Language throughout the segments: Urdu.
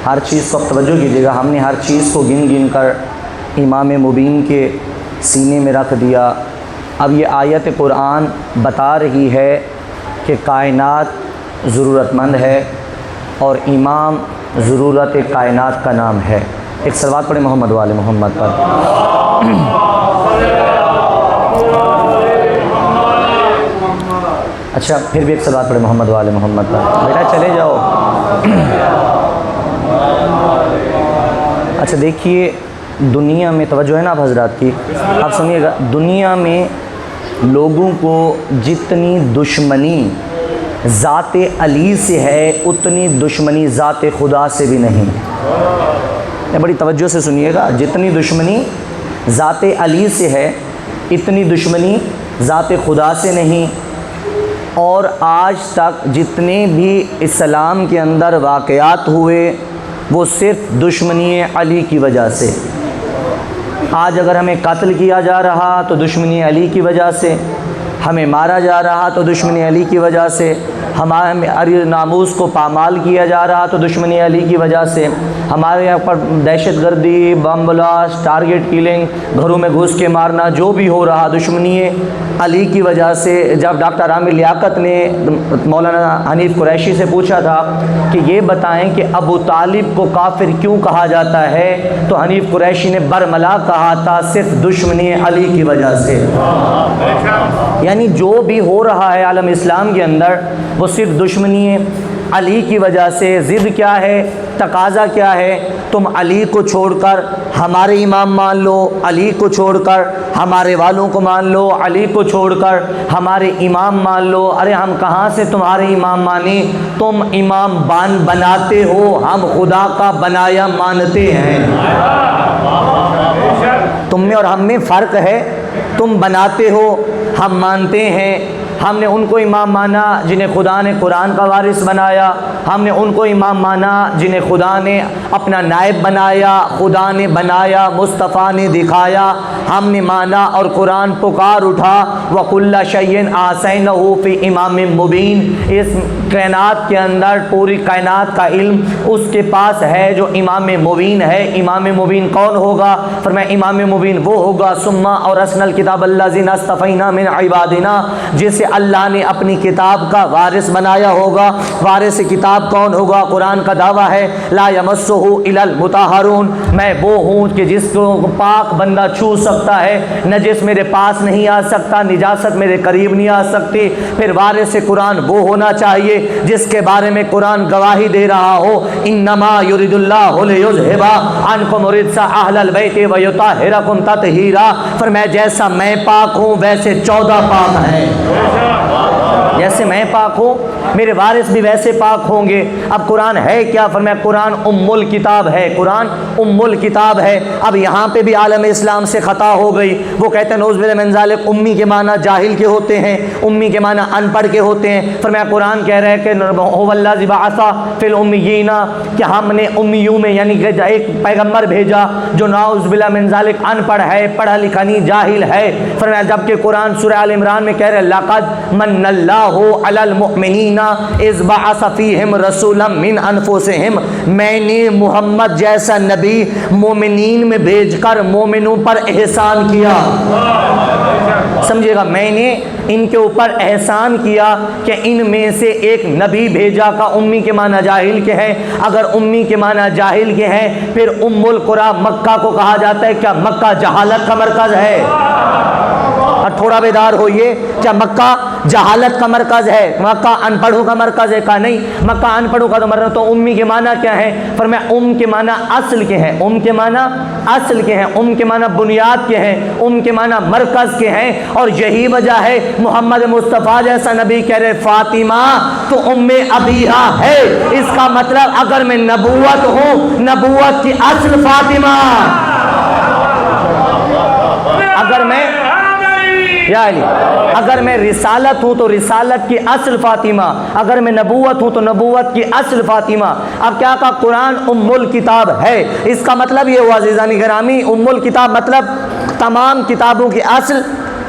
ہر چیز کو توجہ کیجیے گا، ہم نے ہر چیز کو گن گن کر امام مبین کے سینے میں رکھ دیا۔ اب یہ آیت قرآن بتا رہی ہے کہ کائنات ضرورت مند ہے اور امام ضرورت کائنات کا نام ہے۔ ایک صلوات پڑھیں محمد والے محمد پر۔ اچھا پھر بھی ایک صلوات پڑھیں محمد والے محمد پر۔ بیٹا چلے جاؤ۔ اچھا دیکھیے، دنیا میں توجہ ہے نا آپ حضرات کی، آپ سنیے گا، دنیا میں لوگوں کو جتنی دشمنی ذات علی سے ہے اتنی دشمنی ذات خدا سے بھی نہیں۔ بڑی توجہ سے سنیے گا، جتنی دشمنی ذات علی سے ہے اتنی دشمنی ذات خدا سے نہیں۔ اور آج تک جتنے بھی اسلام کے اندر واقعات ہوئے وہ صرف دشمنی علی کی وجہ سے۔ آج اگر ہمیں قتل کیا جا رہا تو دشمنی علی کی وجہ سے، ہمیں مارا جا رہا تو دشمنی علی کی وجہ سے، ہمارے ناموس کو پامال کیا جا رہا تو دشمنی علی کی وجہ سے، ہمارے یہاں پر دہشت گردی، بم بلاسٹ، ٹارگٹ کلنگ، گھروں میں گھس کے مارنا جو بھی ہو رہا دشمنی علی کی وجہ سے۔ جب ڈاکٹر عامر لیاقت نے مولانا حنیف قریشی سے پوچھا تھا کہ یہ بتائیں کہ ابو طالب کو کافر کیوں کہا جاتا ہے، تو حنیف قریشی نے برملا کہا تھا صرف دشمنی علی کی وجہ سے۔ یعنی جو بھی ہو رہا ہے عالم اسلام کے اندر وہ صرف دشمنی علی کی وجہ سے۔ ضد کیا ہے، تقاضا کیا ہے، تم علی کو چھوڑ کر ہمارے امام مان لو، علی کو چھوڑ کر ہمارے والوں کو مان لو، علی کو چھوڑ کر ہمارے امام مان لو۔ ارے ہم کہاں سے تمہارے امام مانیں، تم امام بناتے ہو، ہم خدا کا بنایا مانتے ہیں۔ تم میں اور ہم میں فرق ہے، تم بناتے ہو، ہم مانتے ہیں۔ ہم نے ان کو امام مانا جنہیں خدا نے قرآن کا وارث بنایا، ہم نے ان کو امام مانا جنہیں خدا نے اپنا نائب بنایا، خدا نے بنایا، مصطفیٰ نے دکھایا، ہم نے مانا اور قرآن پکار اٹھا وَكُلَّ شَيْءٍ أَحْصَيْنَاهُ فِي إِمَامٍ مُبِينٍ۔ اس کائنات کے اندر پوری کائنات کا علم اس کے پاس ہے جو امام مبین ہے۔ امام مبین کون ہوگا؟ فرمایا امام مبین وہ ہوگا ثم اورثنا الکتاب الذین اصطفینا من عبادنا، جسے اللہ نے اپنی کتاب کا وارث بنایا ہوگا۔ وارث کتاب کون ہوگا؟ قرآن کا دعویٰ ہے لا یمسہ الا المطہرون، میں وہ ہوں کہ جس کو پاک بندہ چھو سکتا ہے، نجس میرے پاس نہیں آ سکتا، نجاست میرے قریب نہیں آ سکتی۔ پھر وارث قرآن وہ ہونا چاہیے جس کے بارے میں قرآن گواہی دے رہا ہو انما یرید اللہ لیذھب عنکم الرجس اہل البیت ویطہرکم تطہیرا۔ فرمایا جیسا میں پاک ہوں ویسے 14 پاک ہیں، جیسے میں پاک ہوں میرے وارث بھی ویسے پاک ہوں گے۔ اب قرآن ہے کیا؟ فرمایا قرآن ام الکتاب ہے، قرآن ام الکتاب ہے۔ اب یہاں پہ بھی عالم اسلام سے خطا ہو گئی، وہ کہتے ہیں نعوذ باللہ من ذالک، امی کے معنی جاہل کے ہوتے ہیں، امی کے معنی ان پڑھ کے ہوتے ہیں۔ فرمایا قرآن کہہ رہا ہے کہ هو الذی بعث فی الامیین، کہ ہم نے امیوں میں یعنی کہ ایک پیغمبر بھیجا جو نعوذ باللہ من ذالک ان پڑھ ہے، پڑھا لکھا نہیں، جاہل ہے۔ فرمایا جبکہ قرآن سورہ آل عمران میں کہہ رہے لقد من اللہ علی المؤمنین اذ بعث فیہم رسولا من انفسہم، میں نے محمد جیسا نبی مومنین میں بھیج کر مومنوں پر احسان کیا۔ سمجھے گا، میں نے ان کے اوپر احسان کیا کہ ان میں سے ایک نبی بھیجا کا امی کے معنی جاہل کے ہیں۔ اگر امی کے معنی جاہل کے ہیں پھر ام القریٰ مکہ کو کہا جاتا ہے، کیا مکہ جہالت کا مرکز ہے؟ اور تھوڑا بیدار ہوئیے، کیا مکہ جہالت کا مرکز ہے؟ مکہ ان پڑھوں کا مرکز ہے؟ کہا نہیں، مکہ ان پڑھوں کا تو مرکز۔ تو امی کے معنی کیا ہے؟ فرمایا ام کے معنی اصل کے ہیں، ام کے معنی اصل کے ہیں، ام کے معنی بنیاد کے ہیں، ام کے معنی مرکز کے ہیں۔ اور یہی وجہ ہے محمد مصطفیٰ جیسا نبی کہہ رہے فاطمہ تو ام ابیہا ہے، اس کا مطلب اگر میں نبوت ہوں نبوت کی اصل فاطمہ، اگر میں یا علی اگر میں رسالت ہوں تو رسالت کی اصل فاطمہ، اگر میں نبوت ہوں تو نبوت کی اصل فاطمہ۔ اب کیا کہا؟ قرآن ام الکتاب ہے، اس کا مطلب یہ ہوا عزیزان گرامی، ام الکتاب مطلب تمام کتابوں کی اصل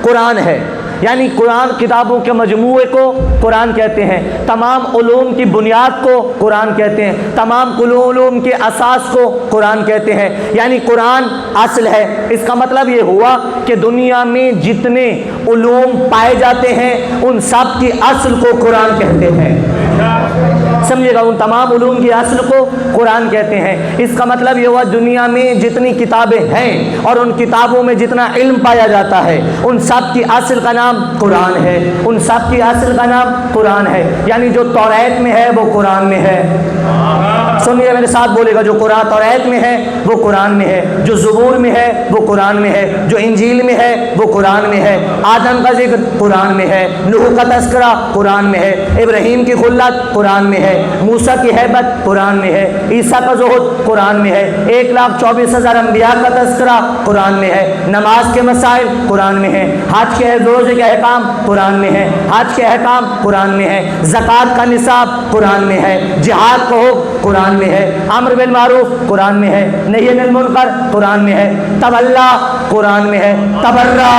قرآن ہے۔ یعنی قرآن کتابوں کے مجموعے کو قرآن کہتے ہیں، تمام علوم کی بنیاد کو قرآن کہتے ہیں، تمام علوم کے اساس کو قرآن کہتے ہیں، یعنی قرآن اصل ہے۔ اس کا مطلب یہ ہوا کہ دنیا میں جتنے علوم پائے جاتے ہیں ان سب کی اصل کو قرآن کہتے ہیں، سمجھے گا، ان تمام علوم کی اصل کو قرآن کہتے ہیں۔ اس کا مطلب یہ ہوا دنیا میں جتنی کتابیں ہیں اور ان کتابوں میں جتنا علم پایا جاتا ہے ان سب کی اصل کا نام قرآن ہے، ان سب کی اصل کا نام قرآن ہے، یعنی جو توریت میں ہے وہ قرآن میں ہے، سنیے میرے ساتھ بولے گا، جو قرآن توریت میں ہے وہ قرآن میں ہے، جو زبور میں ہے وہ قرآن میں ہے، جو انجیل میں ہے وہ قرآن میں ہے، آدم کا ذکر قرآن میں ہے، نوح کا تذکرہ قرآن میں ہے، ابراہیم کی خلت قرآن میں ہے، موسیٰ کی ہیبت قرآن میں ہے، عیسیٰ کا زہد قرآن میں ہے، 1,24,000 انبیاء کا تذکرہ قرآن میں ہے، نماز کے مسائل قرآن میں ہے، حج کے روزے کے احکام قرآن میں ہے، حج کے احکام قرآن میں ہے، زکوٰۃ کا نصاب قرآن میں ہے، جہاد کا حکم قرآن میں ہے، امر بالمعروف قرآن میں ہے، نہی عن المنکر قرآن میں ہے، تولا قرآن میں ہے، تبرہ،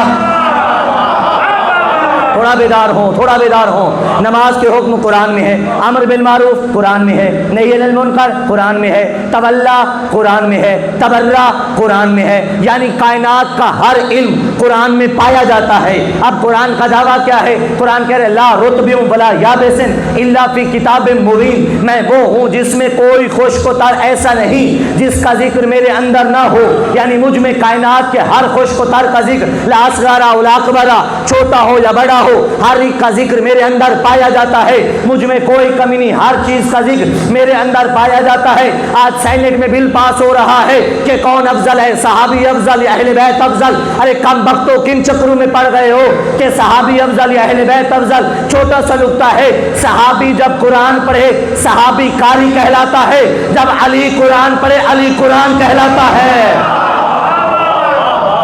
تھوڑا بیدار ہوں، تھوڑا بیدار ہوں، نماز کے حکم قرآن میں ہے، امر بالمعروف قرآن میں ہے، نہی عن المنکر قرآن میں ہے، تولا قرآن میں ہے، تبرہ قرآن میں ہے، یعنی کائنات کا ہر علم قرآن میں پایا جاتا ہے۔ اب قرآن کا دعویٰ کیا ہے؟ قرآن کہہ رہے لا رتب ولا یابس الا فی کتاب مبین، میں وہ ہوں جس میں کوئی خشک و تر ایسا نہیں جس کا ذکر میرے اندر نہ ہو، یعنی مجھ میں کائنات کے ہر خشک و تر کا ذکر، لا اصغر ولا اکبر، چھوٹا ہو یا بڑا ہو، ہر ایک کا ذکر میرے اندر پایا جاتا ہے، مجھ میں کوئی کمی نہیں، ہر چیز کا ذکر میرے اندر پایا جاتا ہے۔ آج سینٹ میں بل پاس ہو رہا ہے کہ کون افضل ہے، صحابی افضل یا اہل بیت افضل؟ ارے کم بختو، کن چکروں میں پڑ گئے ہو کہ صحابی افضل یا اہل بیت افضل؟ چھوٹا سا نکتہ ہے، صحابی جب قرآن پڑھے صحابی قاری کہلاتا ہے، جب علی قرآن پڑھے علی قرآن کہلاتا ہے،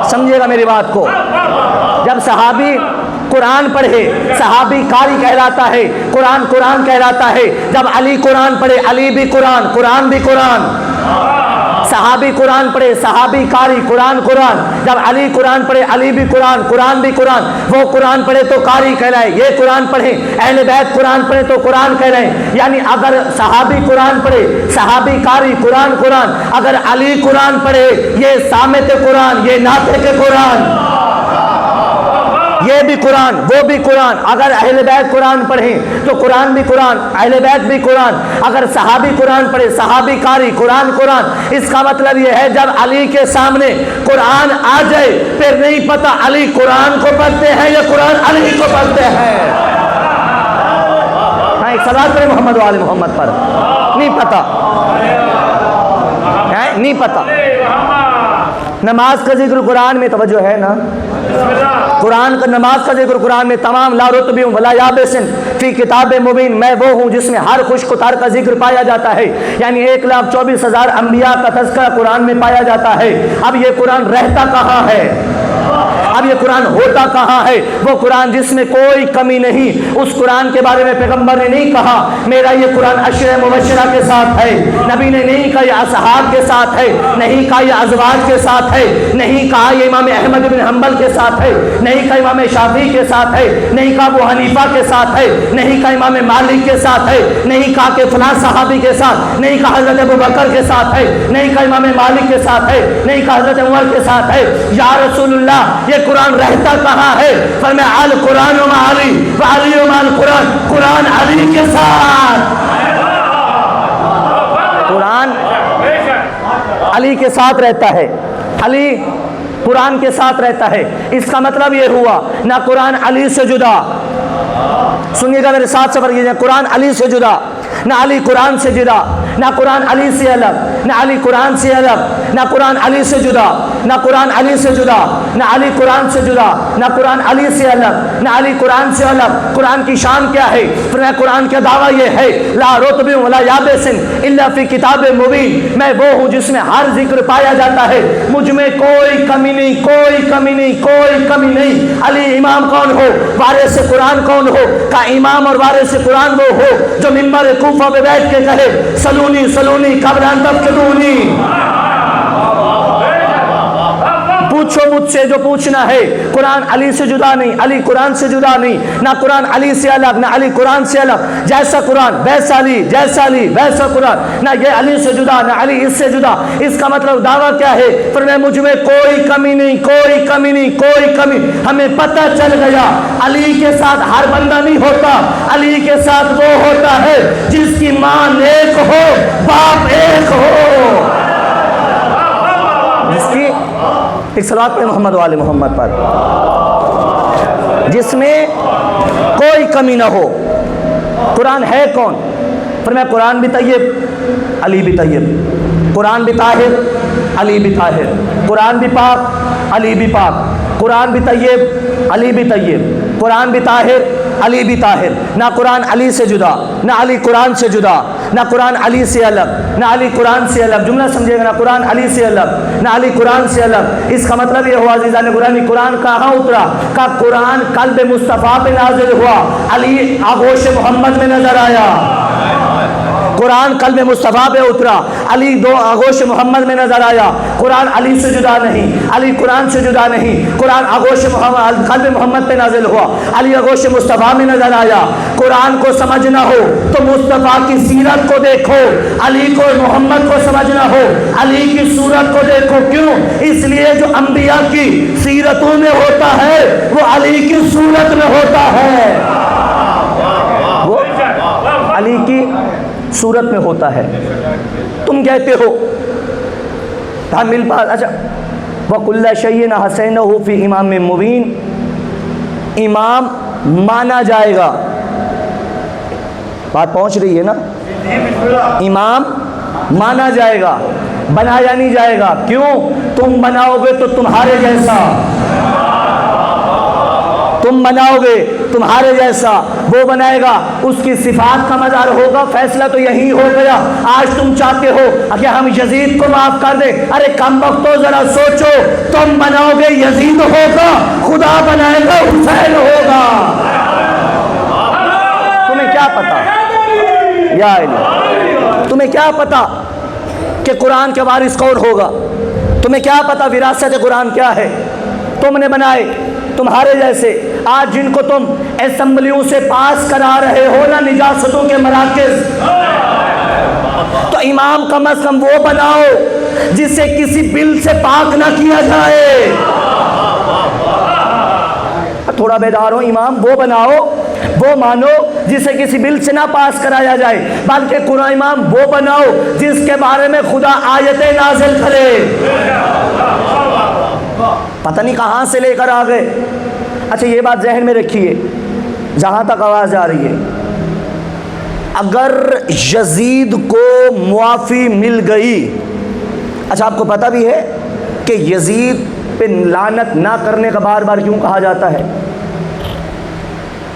سمجھے گا میری بات کو، جب صحابی قرآن پڑھے صحابی قاری کہلاتا ہے، قرآن قرآن کہلاتا ہے، جب علی قرآن پڑھے علی بھی قرآن، قرآن بھی قرآن، صحابی قرآن پڑھے صحابی قاری، قرآن قرآن، جب علی قرآن پڑھے علی بھی قرآن، قرآن بھی قرآن، وہ قرآن پڑھے تو قاری کہلائے، یہ قرآن پڑھے، اہل بیت قرآن پڑھے تو قرآن کہلائے، یعنی اگر صحابی قرآن پڑھے صحابی قاری، قرآن قرآن، اگر علی قرآن پڑھے یہ سامت قرآن، یہ ناطق قرآن، یہ بھی قرآن وہ بھی قرآن، اگر اہل بیت قرآن پڑھیں تو قرآن بھی قرآن، اہل بیت بھی قرآن، اگر صحابی قرآن پڑھے صحابی قاری، قرآن قرآن۔ اس کا مطلب یہ ہے جب علی کے سامنے قرآن آ جائے پھر نہیں پتہ علی قرآن کو پڑھتے ہیں یا قرآن علی کو پڑھتے ہیں۔ ہاں ایک صلوات پڑھیں محمد و آل محمد پر، نہیں پتہ، نہیں پتہ۔ نماز کا ذکر قرآن میں، توجہ ہے نا، قرآن کا نماز کا ذکر قرآن میں تمام، لا رتب ولا یابس فی کتاب مبین، میں وہ ہوں جس میں ہر خشک و تر کا ذکر پایا جاتا ہے، یعنی 1,24,000 انبیاء کا تذکرہ قرآن میں پایا جاتا ہے۔ اب یہ قرآن رہتا کہاں ہے؟ اب یہ قرآن ہوتا کہاں ہے؟ وہ قرآن جس میں کوئی کمی نہیں، اس قرآن کے بارے میں پیغمبر نے نہیں کہا میرا یہ قرآن عشر مبشرہ کے ساتھ ہے، نبی نے نہیں کہا یہ اصحاب کے ساتھ ہے، نہیں کہا یہ ازواج کے ساتھ ہے، نہیں کہا یہ امام احمد بن حنبل کے ساتھ ہے، نہیں کہا امام شافعی کے ساتھ ہے، نہیں کہا ابو حنیفہ کے ساتھ ہے، نہیں کہا امام مالک کے ساتھ ہے، نہیں کہا کہ فلاں صحابی کے ساتھ، نہیں کہا حضرت ابو بکر کے ساتھ ہے، نہیں کہا امام مالک کے ساتھ ہے، نہیں کہا حضرت عمر کے ساتھ ہے۔ یا رسول اللہ یہ قرآن رہتا کہاں ہے؟ فرمایا القرآن و علی و علی و القرآن، قرآن علی کے ساتھ، قرآن علی کے ساتھ رہتا ہے، علی قرآن کے ساتھ رہتا ہے۔ اس کا مطلب یہ ہوا نہ قرآن علی سے جدا، سنیے گا میرے ساتھ سفر کیجیے، قرآن علی سے جدا، نہ علی قرآن سے جدا، نہ قرآن علی سے الگ، نہ علی قرآن سے الگ، نہ قرآن علی سے جدا، نہ قرآن علی سے جدا، نہ علی قرآن سے جدا، نہ قرآن علی سے الگ، نہ علی قرآن سے الگ۔ قرآن کی شان کیا ہے؟ فرمایا قرآن کا دعویٰ یہ ہے لا رتب ولا یابس الا فی کتاب مبین، میں وہ ہوں جس میں ہر ذکر پایا جاتا ہے، مجھ میں کوئی کمی نہیں، کوئی کمی نہیں، کوئی کمی نہیں۔ علی امام کون ہو؟ وارث قرآن کون ہو؟ کا امام اور وارث قرآن وہ ہو جو منبر کوفہ پہ بیٹھ کے کہے سلونی سلونی قبل ان تفتنونی، پوچھو مجھ مجھ سے جو پوچھنا ہے، قرآن علی سے جدا نہیں، علی قرآن سے جدا نہیں، نہ قرآن علی سے الگ، نہ علی قرآن سے الگ، جیسا قرآن ویسا علی، جیسا علی ویسا قرآن، نہ یہ علی سے جدا نہ علی اس سے جدا۔ اس کا مطلب دعویٰ کیا ہے؟ فرمایا مجھ میں کوئی کمی نہیں، کوئی کمی نہیں، کوئی کمی۔ ہمیں پتہ چل گیا علی کے ساتھ ہر بندہ نہیں ہوتا، علی کے ساتھ وہ ہوتا ہے جس کی ماں نیک ہو، باپ ایک ہو، جس کی ایک صلوات پہ محمد و آل محمد پر، جس میں کوئی کمی نہ ہو۔ قرآن ہے کون؟ فرمایا قرآن بھی طیب، علی بھی طیب، قرآن بھی طاہر، علی بھی طاہر، قرآن بھی پاک، علی بھی پاک، قرآن بھی طیب، علی بھی طیب، قرآن بھی طاہر، علی بھی طاہر۔ نہ قرآن علی سے جدا، نہ علی قرآن سے جدا، نہ قرآن علی سے الگ، نہ علی قرآن سے الگ۔ جملہ سمجھے گا، نہ قرآن علی سے الگ، نہ علی قرآن سے الگ۔ اس کا مطلب یہ ہوا عزیزان گرامی، قرآن کہاں اترا؟ کہ قرآن قلب مصطفیٰ پہ نازل ہوا، علی آغوش محمد میں نظر آیا۔ قرآن قلب مصطفیٰ پہ اترا، علی دو آغوش محمد میں نظر آیا۔ قرآن علی سے جدا نہیں، علی قرآن سے جدا نہیں، قرآن آغوش محمد قلب محمد پہ نازل ہوا، علی آغوش مصطفیٰ میں نظر آیا۔ قرآن کو سمجھنا ہو تو مصطفیٰ کی سیرت کو دیکھو، علی کو محمد کو سمجھنا ہو علی کی صورت کو دیکھو۔ کیوں؟ اس لیے جو انبیاء کی سیرتوں میں ہوتا ہے وہ علی کی صورت میں ہوتا ہے، وہ علی کی صورت میں ہوتا ہے۔ تم کہتے ہو ہم مل پاس، اچھا وَكُلَّ شَيْءٍ حَسَنَهُ فِي إِمَامٍ مُبِينٍ، امام مانا جائے گا، بات پہنچ رہی ہے نا؟ امام مانا جائے گا، بنایا نہیں جائے گا۔ کیوں؟ تم بناؤ گے تو تمہارے جیسا، تم بناؤ گے تمہارے جیسا، وہ بنائے گا، اس کی صفات کا مظہر ہوگا۔ فیصلہ تو یہی ہو گیا۔ آج تم چاہتے ہو کہ ہم یزید کو معاف کر دیں، ارے کم وقتو ذرا سوچو، تم بناؤ گے یزید ہوگا، خدا بنائے گا حسین ہوگا۔ تمہیں کیا پتا یا الہ، تمہیں کیا پتا کہ قرآن کے وارث کون ہوگا؟ تمہیں کیا پتا وراثت قرآن کیا ہے؟ تم نے بنائے تمہارے جیسے۔ آج جن کو تم اسمبلیوں سے پاس کرا رہے ہو نا نجاستوں کے مراکز، تو امام کم از کم وہ بناؤ جسے کسی بل سے پاک نہ کیا جائے۔ تھوڑا بیدار ہو، امام وہ بناؤ، وہ مانو جسے کسی بل سے نہ پاس کرایا جائے، بلکہ قرآن امام وہ بناؤ جس کے بارے میں خدا آیتیں نازل کرے۔ پتہ نہیں کہاں سے لے کر آ گئے۔ اچھا یہ بات ذہن میں رکھیے، جہاں تک آواز آ رہی ہے، اگر یزید کو معافی مل گئی، اچھا آپ کو پتہ بھی ہے کہ یزید پہ لعنت نہ کرنے کا بار بار کیوں کہا جاتا ہے؟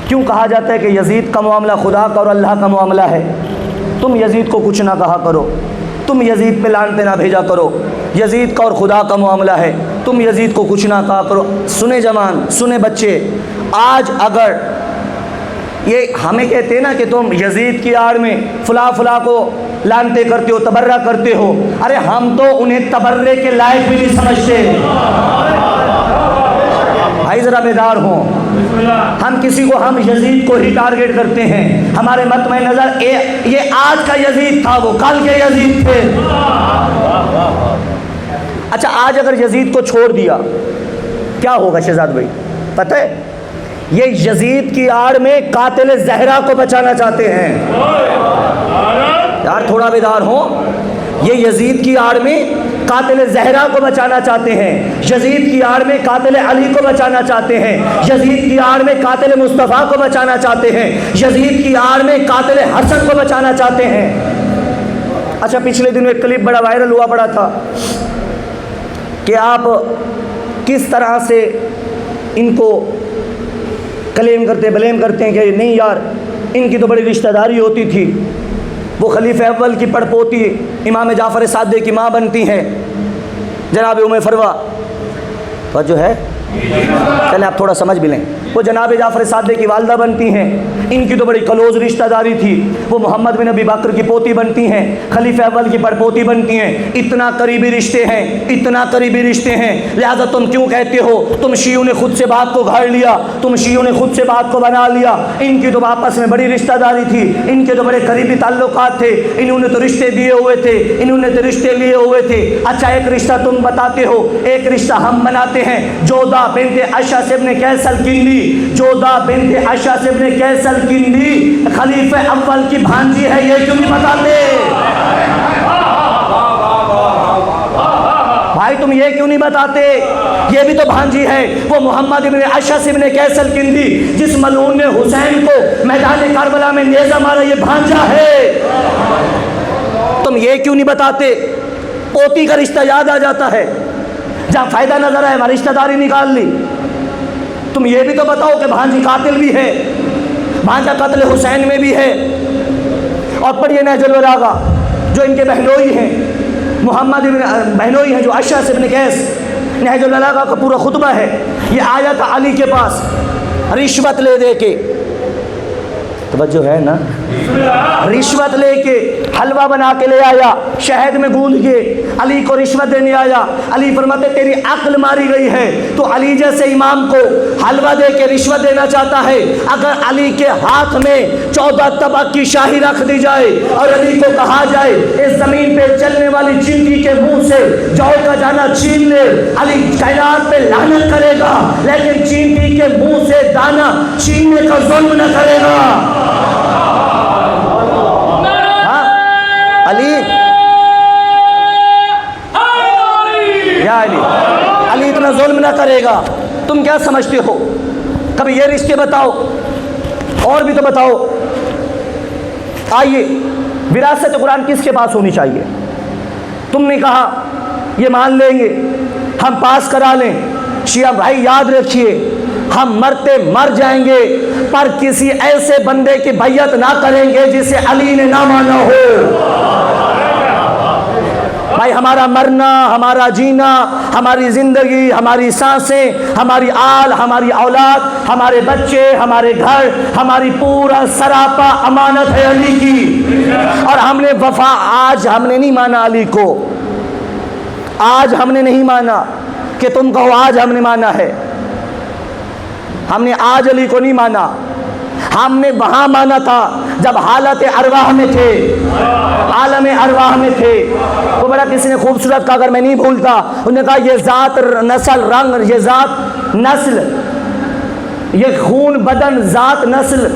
کیوں کہا جاتا ہے کہ یزید کا معاملہ خدا کا اور اللہ کا معاملہ ہے؟ تم یزید کو کچھ نہ کہا کرو، تم یزید پہ لعنتیں نہ بھیجا کرو، یزید کا اور خدا کا معاملہ ہے، تم یزید کو کچھ نہ کہا کرو۔ سنے جوان، سنے بچے، آج اگر یہ ہمیں کہتے ہیں نا کہ تم یزید کی آڑ میں فلاں فلاں کو لعنتیں کرتے ہو، تبرہ کرتے ہو، ارے ہم تو انہیں تبرے کے لائق بھی نہیں سمجھتے۔ بھائی ذرا بیدار ہوں، ہم کسی کو، ہم یزید کو ہی ٹارگٹ کرتے ہیں۔ ہمارے مطمع نظر یہ آج کا یزید تھا، وہ کل کے یزید تھے۔ اچھا آج اگر یزید کو چھوڑ دیا کیا ہوگا شہزاد بھائی؟ پتہ ہے یہ یزید کی آڑ میں قاتل زہرا کو بچانا چاہتے ہیں۔ یار تھوڑا بیدار ہو، یہ یزید کی آڑ میں قاتل زہرا کو بچانا چاہتے ہیں، یزید کی آڑ میں قاتل علی کو بچانا چاہتے ہیں، یزید کی آڑ میں قاتل مصطفیٰ کو بچانا چاہتے ہیں، یزید کی آڑ میں قاتل حسن کو بچانا چاہتے ہیں۔ اچھا پچھلے دنوں ایک کلپ بڑا وائرل ہوا پڑا تھا کہ آپ کس طرح سے ان کو کلیم کرتے بلیم کرتے ہیں کہ نہیں یار ان کی تو بڑی رشتہ داری ہوتی تھی، وہ خلیفہ اول کی پڑپوتی امام جعفر صادق کی ماں بنتی ہیں جناب ام فروا، اور جو ہے چلیں آپ تھوڑا سمجھ بھی لیں۔ وہ جناب جعفر صادق کی والدہ بنتی ہیں، ان کی تو بڑی کلوز رشتہ داری تھی، وہ محمد بن ابی بکر کی پوتی بنتی ہیں، خلیفہ اول کی پڑپوتی بنتی ہیں، اتنا قریبی رشتے ہیں، اتنا قریبی رشتے ہیں، لہذا تم کیوں کہتے ہو تم شیعوں نے خود سے بات کو گھاڑ لیا، تم شیعوں نے خود سے بات کو بنا لیا؟ ان کی تو آپس میں بڑی رشتہ داری تھی، ان کے تو بڑے قریبی تعلقات تھے، انہوں نے تو رشتے دیے ہوئے تھے، انہوں نے تو رشتے لیے ہوئے تھے۔ اچھا ایک رشتہ تم بتاتے ہو، ایک رشتہ ہم بناتے ہیں، جودہ بنت اشعث ابن قیس الکندی، جودہ بنت اشعث ابن قیس الکندی خلیفہ اول کی بھانجی ہے، یہ کیوں نہیں بتاتے؟ بھائی تم یہ کیوں نہیں بتاتے؟ یہ بھی تو بھانجی ہے، وہ محمد ابن اشعث ابن قیس الکندی جس ملعون نے حسین کو میدان کربلا میں نیزہ مارا، یہ بھانجا ہے۔ تم یہ کیوں نہیں بتاتے؟ پوتی کا رشتہ یاد آ جاتا ہے، جہاں فائدہ نظر آئے وہاں رشتہ داری نکال لی۔ تم یہ بھی تو بتاؤ کہ بھانجی قاتل بھی ہے، بھانجا قتل حسین میں بھی ہے۔ اور پڑھیے نہج البلاغہ جو ان کے بہنوئی ہیں، محمد ابن بہنوئی ہیں جو اشعث ابن قیس، نہج البلاغہ کا پورا خطبہ ہے، یہ آیا تھا علی کے پاس رشوت لے دے کے، توجہ ہے نا، رشوت لے کے حلوہ بنا کے لے آیا، شہد میں گوندھ کے علی کو رشوت دینے آیا۔ علی فرماتے تیری عقل ماری گئی ہے، تو علی جیسے امام کو حلوہ دے کے رشوت دینا چاہتا ہے؟ اگر علی کے ہاتھ میں 14 طبق کی شاہی رکھ دی جائے اور علی کو کہا جائے اس زمین پہ چلنے والی چینٹی کے منہ سے جو کا جانا چھین لے، علی کائنات پہ لعنت کرے گا، لیکن چینٹی کے منہ سے دانا چھیننے کا ظلم نہ کرے گا۔ علی یا علی اتنا ظلم نہ کرے گا۔ تم کیا سمجھتے ہو؟ کبھی یہ رشتے بتاؤ، اور بھی تو بتاؤ۔ آئیے، وراثت قرآن کس کے پاس ہونی چاہیے؟ تم نے کہا یہ مان لیں گے، ہم پاس کرا لیں۔ شیعہ بھائی یاد رکھیے، ہم مرتے مر جائیں گے پر کسی ایسے بندے کی بیعت نہ کریں گے جسے علی نے نہ مانا ہو۔ بھائی ہمارا مرنا، ہمارا جینا، ہماری زندگی، ہماری سانسیں، ہماری آل، ہماری اولاد، ہمارے بچے، ہمارے گھر، ہماری پورا سراپا امانت ہے علی کی، اور ہم نے وفا آج ہم نے نہیں مانا علی کو، آج ہم نے نہیں مانا کہ تم کہو آج ہم نے مانا ہے، ہم نے آج علی کو نہیں مانا، ہم نے وہاں مانا تھا جب حالت ارواح میں تھے، عالم ارواح میں تھے۔ وہ بڑا کسی نے خوبصورت کہا، اگر میں نہیں بھولتا، انہوں نے کہا یہ ذات نسل رنگ، یہ ذات نسل، یہ خون بدن ذات نسل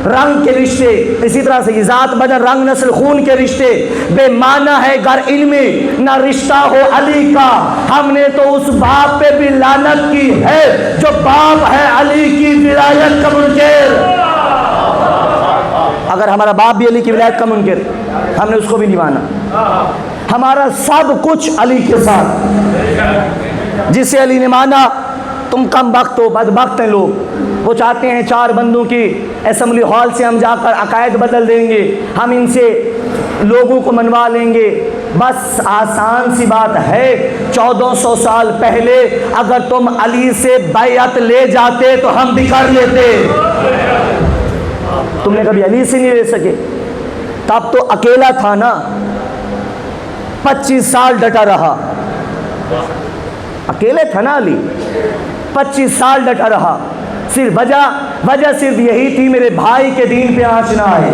رنگ کے رشتے، اسی طرح سے یہ ذات بدن رنگ نسل خون کے رشتے بے معنی ہے گر علمی نہ رشتہ ہو علی کا۔ ہم نے تو اس باپ پہ بھی لعنت کی ہے جو باپ ہے علی کی ولایت کا منکر۔ اگر ہمارا باپ بھی علی کی ولایت کا منکر، ہم نے اس کو بھی نہیں مانا۔ ہمارا سب کچھ علی کے ساتھ، جسے علی نے مانا۔ تم کم بخت ہو، بدبخت ہیں لوگ، وہ چاہتے ہیں 4 بندوں کی اسمبلی ہال سے ہم جا کر عقائد بدل دیں گے، ہم ان سے لوگوں کو منوا لیں گے۔ بس آسان سی بات ہے، 1400 سال پہلے اگر تم علی سے بیعت لے جاتے تو ہم بھی کر لیتے۔ تم نے کبھی علی سے نہیں لے سکے، تب تو اکیلا تھا نا، 25 سال ڈٹا رہا، اکیلے تھا نا علی، 25 سال ڈٹا رہا، صرف وجہ صرف یہی تھی میرے بھائی کے دین پہ آنچ نہ آئے۔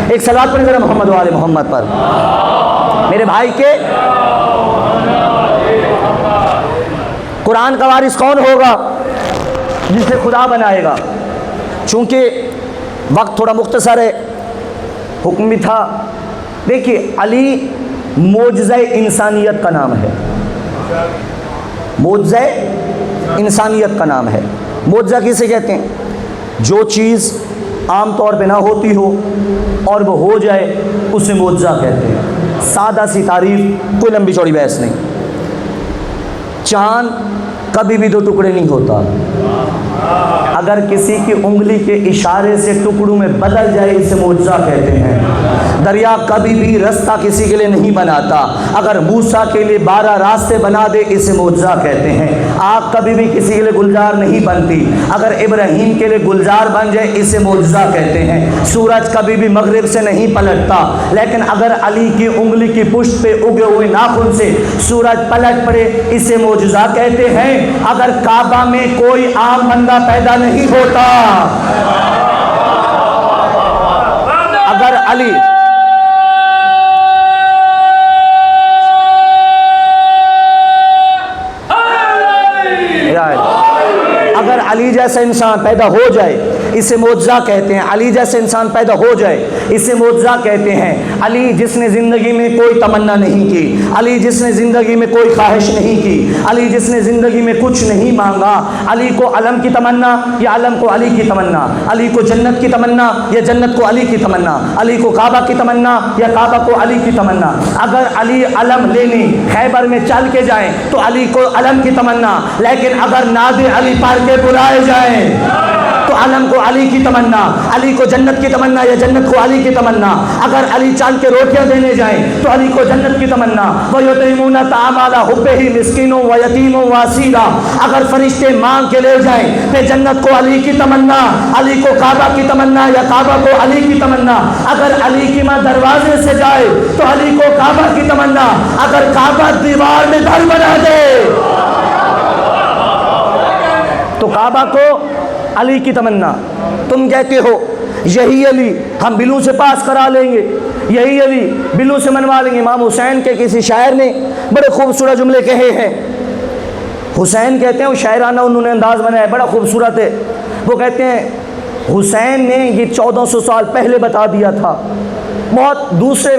ایک صلوات پڑھیں ذرا محمد وآل محمد پر، میرے بھائی کے۔ قرآن کا وارث کون ہوگا؟ جسے خدا بنائے گا۔ چونکہ وقت تھوڑا مختصر ہے، حکم بھی تھا۔ دیکھیے علی معجزہ انسانیت کا نام ہے، معجزہ انسانیت کا نام ہے۔ معجزہ کسے کہتے ہیں؟ جو چیز عام طور پہ نہ ہوتی ہو اور وہ ہو جائے اسے معجزہ کہتے ہیں۔ سادہ سی تعریف، کوئی لمبی چوڑی بحث نہیں۔ چاند کبھی بھی 2 ٹکڑے نہیں ہوتا، اگر کسی کی انگلی کے اشارے سے ٹکڑوں میں بدل جائے اسے معجزہ کہتے ہیں۔ دریا کبھی بھی راستہ کسی کے لیے نہیں بناتا، اگر موسیٰ کے لیے 12 راستے بنا دے اسے معجزہ کہتے ہیں۔ آگ کبھی بھی کسی کے لیے گلزار نہیں بنتی، اگر ابراہیم کے لیے گلزار بن جائے اسے معجزہ کہتے ہیں۔ سورج کبھی بھی مغرب سے نہیں پلٹتا، لیکن اگر علی کی انگلی کی پشت پہ اگے ہوئے ناخن سے سورج پلٹ پڑے اسے معجزہ کہتے ہیں۔ اگر کعبہ میں کوئی عام بندہ پیدا نہیں ہوتا، اگر علی اگر علی جیسا انسان پیدا ہو جائے اسے معجزہ کہتے ہیں۔ علی جیسے انسان پیدا ہو جائے اسے معجزہ کہتے ہیں۔ علی جس نے زندگی میں کوئی تمنا نہیں کی، علی جس نے زندگی میں کوئی خواہش نہیں کی، علی جس نے زندگی میں کچھ نہیں مانگا، علی کو علم کی تمنا یا علم کو علی کی تمنا، علی کو جنت کی تمنا یا جنت کو علی کی تمنا، علی کو کعبہ کی تمنا یا کعبہ کو علی کی تمنا۔ اگر علی علم لینے خیبر میں چل کے جائیں تو علی کو علم کی تمنا، لیکن اگر نادر علی پار کے بلائے جائیں تو علم کو علی کی تمنا، علی کو جنت کی تمنا یا جنت کو علی کی تمنا۔ اگر علی چال کے روٹیاں دینے جائیں تو علی کو جنت کی تمنا۔ وَيُطْعِمُونَ الطَّعَامَ عَلَىٰ حُبِّهِ مِسْكِينًا وَيَتِيمًا وَأَسِيرًا، اگر فرشتے مانگ کے لے جائیں پھر جنت کو علی کی تمنا، علی کو کعبہ کی تمنا یا کعبہ کو علی کی تمنا۔ اگر علی کی ماں دروازے سے جائے تو علی کو کعبہ کی تمنا، اگر کعبہ دیوار میں گھر بنا دے تو کعبہ کو علی کی تمنا۔ تم کہتے ہو یہی علی ہم بلوں سے پاس کرا لیں گے، یہی علی بلوں سے منوا لیں گے۔ امام حسین کے کسی شاعر نے بڑے خوبصورت جملے کہے ہیں۔ حسین کہتے ہیں، وہ شاعرانہ انہوں نے انداز بنایا ہے، بڑا خوبصورت ہے۔ وہ کہتے ہیں حسین نے یہ 1400 سال پہلے بتا دیا تھا۔ بہت دوسرے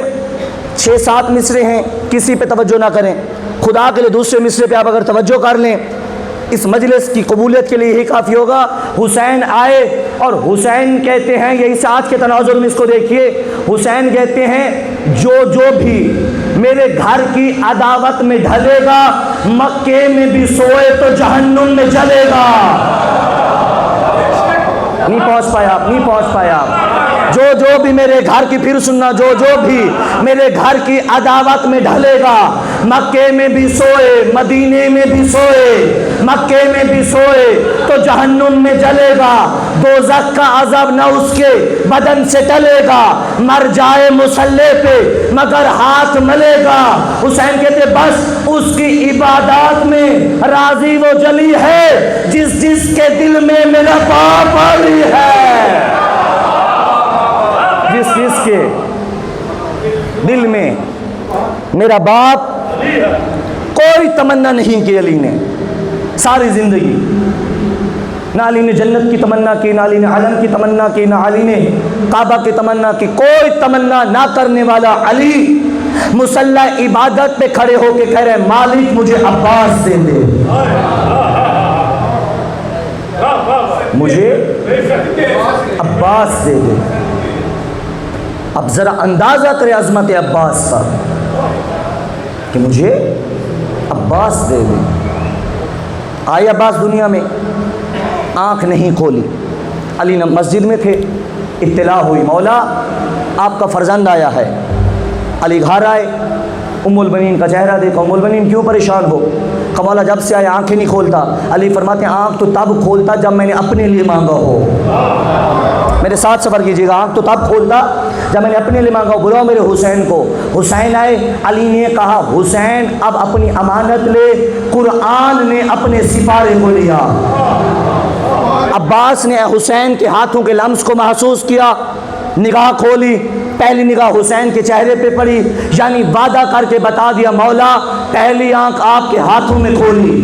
6-7 مصرے ہیں، کسی پہ توجہ نہ کریں، خدا کے لیے دوسرے مصرے پہ آپ اگر توجہ کر لیں اس مجلس کی قبولیت کے لیے یہی کافی ہوگا۔ حسین آئے اور حسین کہتے ہیں، یہی سے آج کے تناظر میں اس کو دیکھیے، حسین کہتے ہیں جو بھی میرے گھر کی عداوت میں ڈھلے گا مکے میں بھی سوئے تو جہنم میں جلے گا۔ نہیں پہنچ پایا آپ۔ جو بھی میرے گھر کی، پھر سننا، جو بھی میرے گھر کی عداوت میں ڈھلے گا مکے میں بھی سوئے، مدینے میں بھی سوئے، مکے میں بھی سوئے تو جہنم میں جلے گا۔ دوزخ کا عذاب نہ اس کے بدن سے ٹلے گا، مر جائے مصلی پہ مگر ہاتھ ملے گا۔ حسین کہتے بس اس کی عبادات میں راضی وہ جلی ہے جس کے دل میں میرا باپ علی ہے، جس کے دل میں میرا باپ۔ کوئی تمنا نہیں کی علی نے ساری زندگی، نہ علی نے جنت کی تمنا کی، نہ علی نے علم کی تمنا کی، نہ علی نے کعبہ کی تمنا کی۔ کوئی تمنا نہ کرنے والا علی مصلی عبادت پہ کھڑے ہو کے کہہ رہے ہیں مالک مجھے عباس دے دے، مجھے عباس دے دے۔ اب ذرا اندازہ کرے عظمت عباس کا کہ مجھے عباس دے دے۔ آئے عباس دنیا میں، آنکھ نہیں کھولی، علی مسجد میں تھے، اطلاع ہوئی مولا آپ کا فرزند آیا ہے۔ علی گھر آئے، ام البنین کا چہرہ دیکھا، ام البنین کیوں پریشان ہو؟ کہ مولا جب سے آیا آنکھیں نہیں کھولتا۔ علی فرماتے ہیں آنکھ تو تب کھولتا جب میں نے اپنے لیے مانگا ہو۔ میرے ساتھ سفر کیجیے گا، آنکھ تو تب کھولتا جب میں نے اپنے لیے مانگا ہو۔ بلاؤ میرے حسین کو۔ حسین آئے، علی نے کہا حسین اب اپنی امانت لے، قرآن نے اپنے سپارے کو لیا۔ عباس نے حسین کے ہاتھوں کے لمس کو محسوس کیا، نگاہ کھولی، پہلی نگاہ حسین کے چہرے پہ پڑی، یعنی وعدہ کر کے بتا دیا مولا پہلی آنکھ آپ کے ہاتھوں میں کھولی۔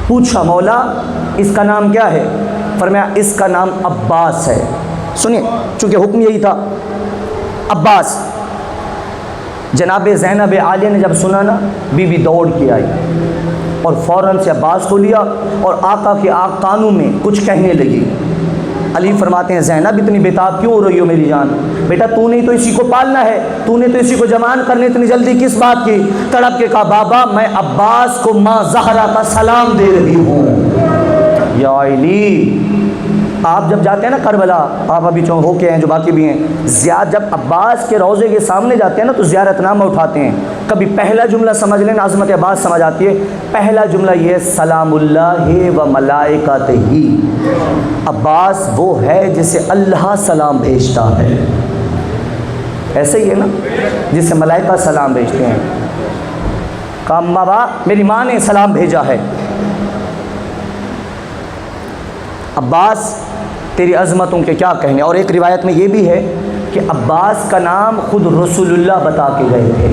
پوچھا مولا اس کا نام کیا ہے؟ فرمایا اس کا نام عباس ہے۔ سنیے، چونکہ حکم یہی تھا عباس۔ جناب زینب عالیہ نے جب سنا نا، بی بی دوڑ کے آئی اور فوراً سے عباس کو لیا اور آقا کے کانوں میں کچھ کہنے لگی۔ علی فرماتے ہیں زینب اتنی بےتاب کیوں ہو رہی ہو میری جان؟ بیٹا تو نے تو اسی کو پالنا ہے، تو نے تو اسی کو جوان کرنے، اتنی جلدی کس بات کی؟ تڑپ کے کہا بابا میں عباس کو ماں زہرا کا سلام دے رہی ہوں۔ یا علی آپ جب جاتے ہیں نا کربلا، آپ ابھی جو ہو کے ہیں، جو باقی بھی ہیں، جب عباس کے روضے کے سامنے جاتے ہیں نا تو زیارت نامہ اٹھاتے ہیں، کبھی پہلا جملہ سمجھ لینا، عظمت عباس سمجھ آتی ہے۔ پہلا جملہ یہ ہے سلام اللہ و ملائکتہ ہی، عباس وہ ہے جسے اللہ سلام بھیجتا ہے، ایسے ہی ہے نا جسے ملائکہ سلام بھیجتے ہیں۔ کہا ماں، میری ماں نے سلام بھیجا ہے۔ عباس تیری عظمتوں کے کیا کہنے۔ اور ایک روایت میں یہ بھی ہے کہ عباس کا نام خود رسول اللہ بتا کے گئے تھے،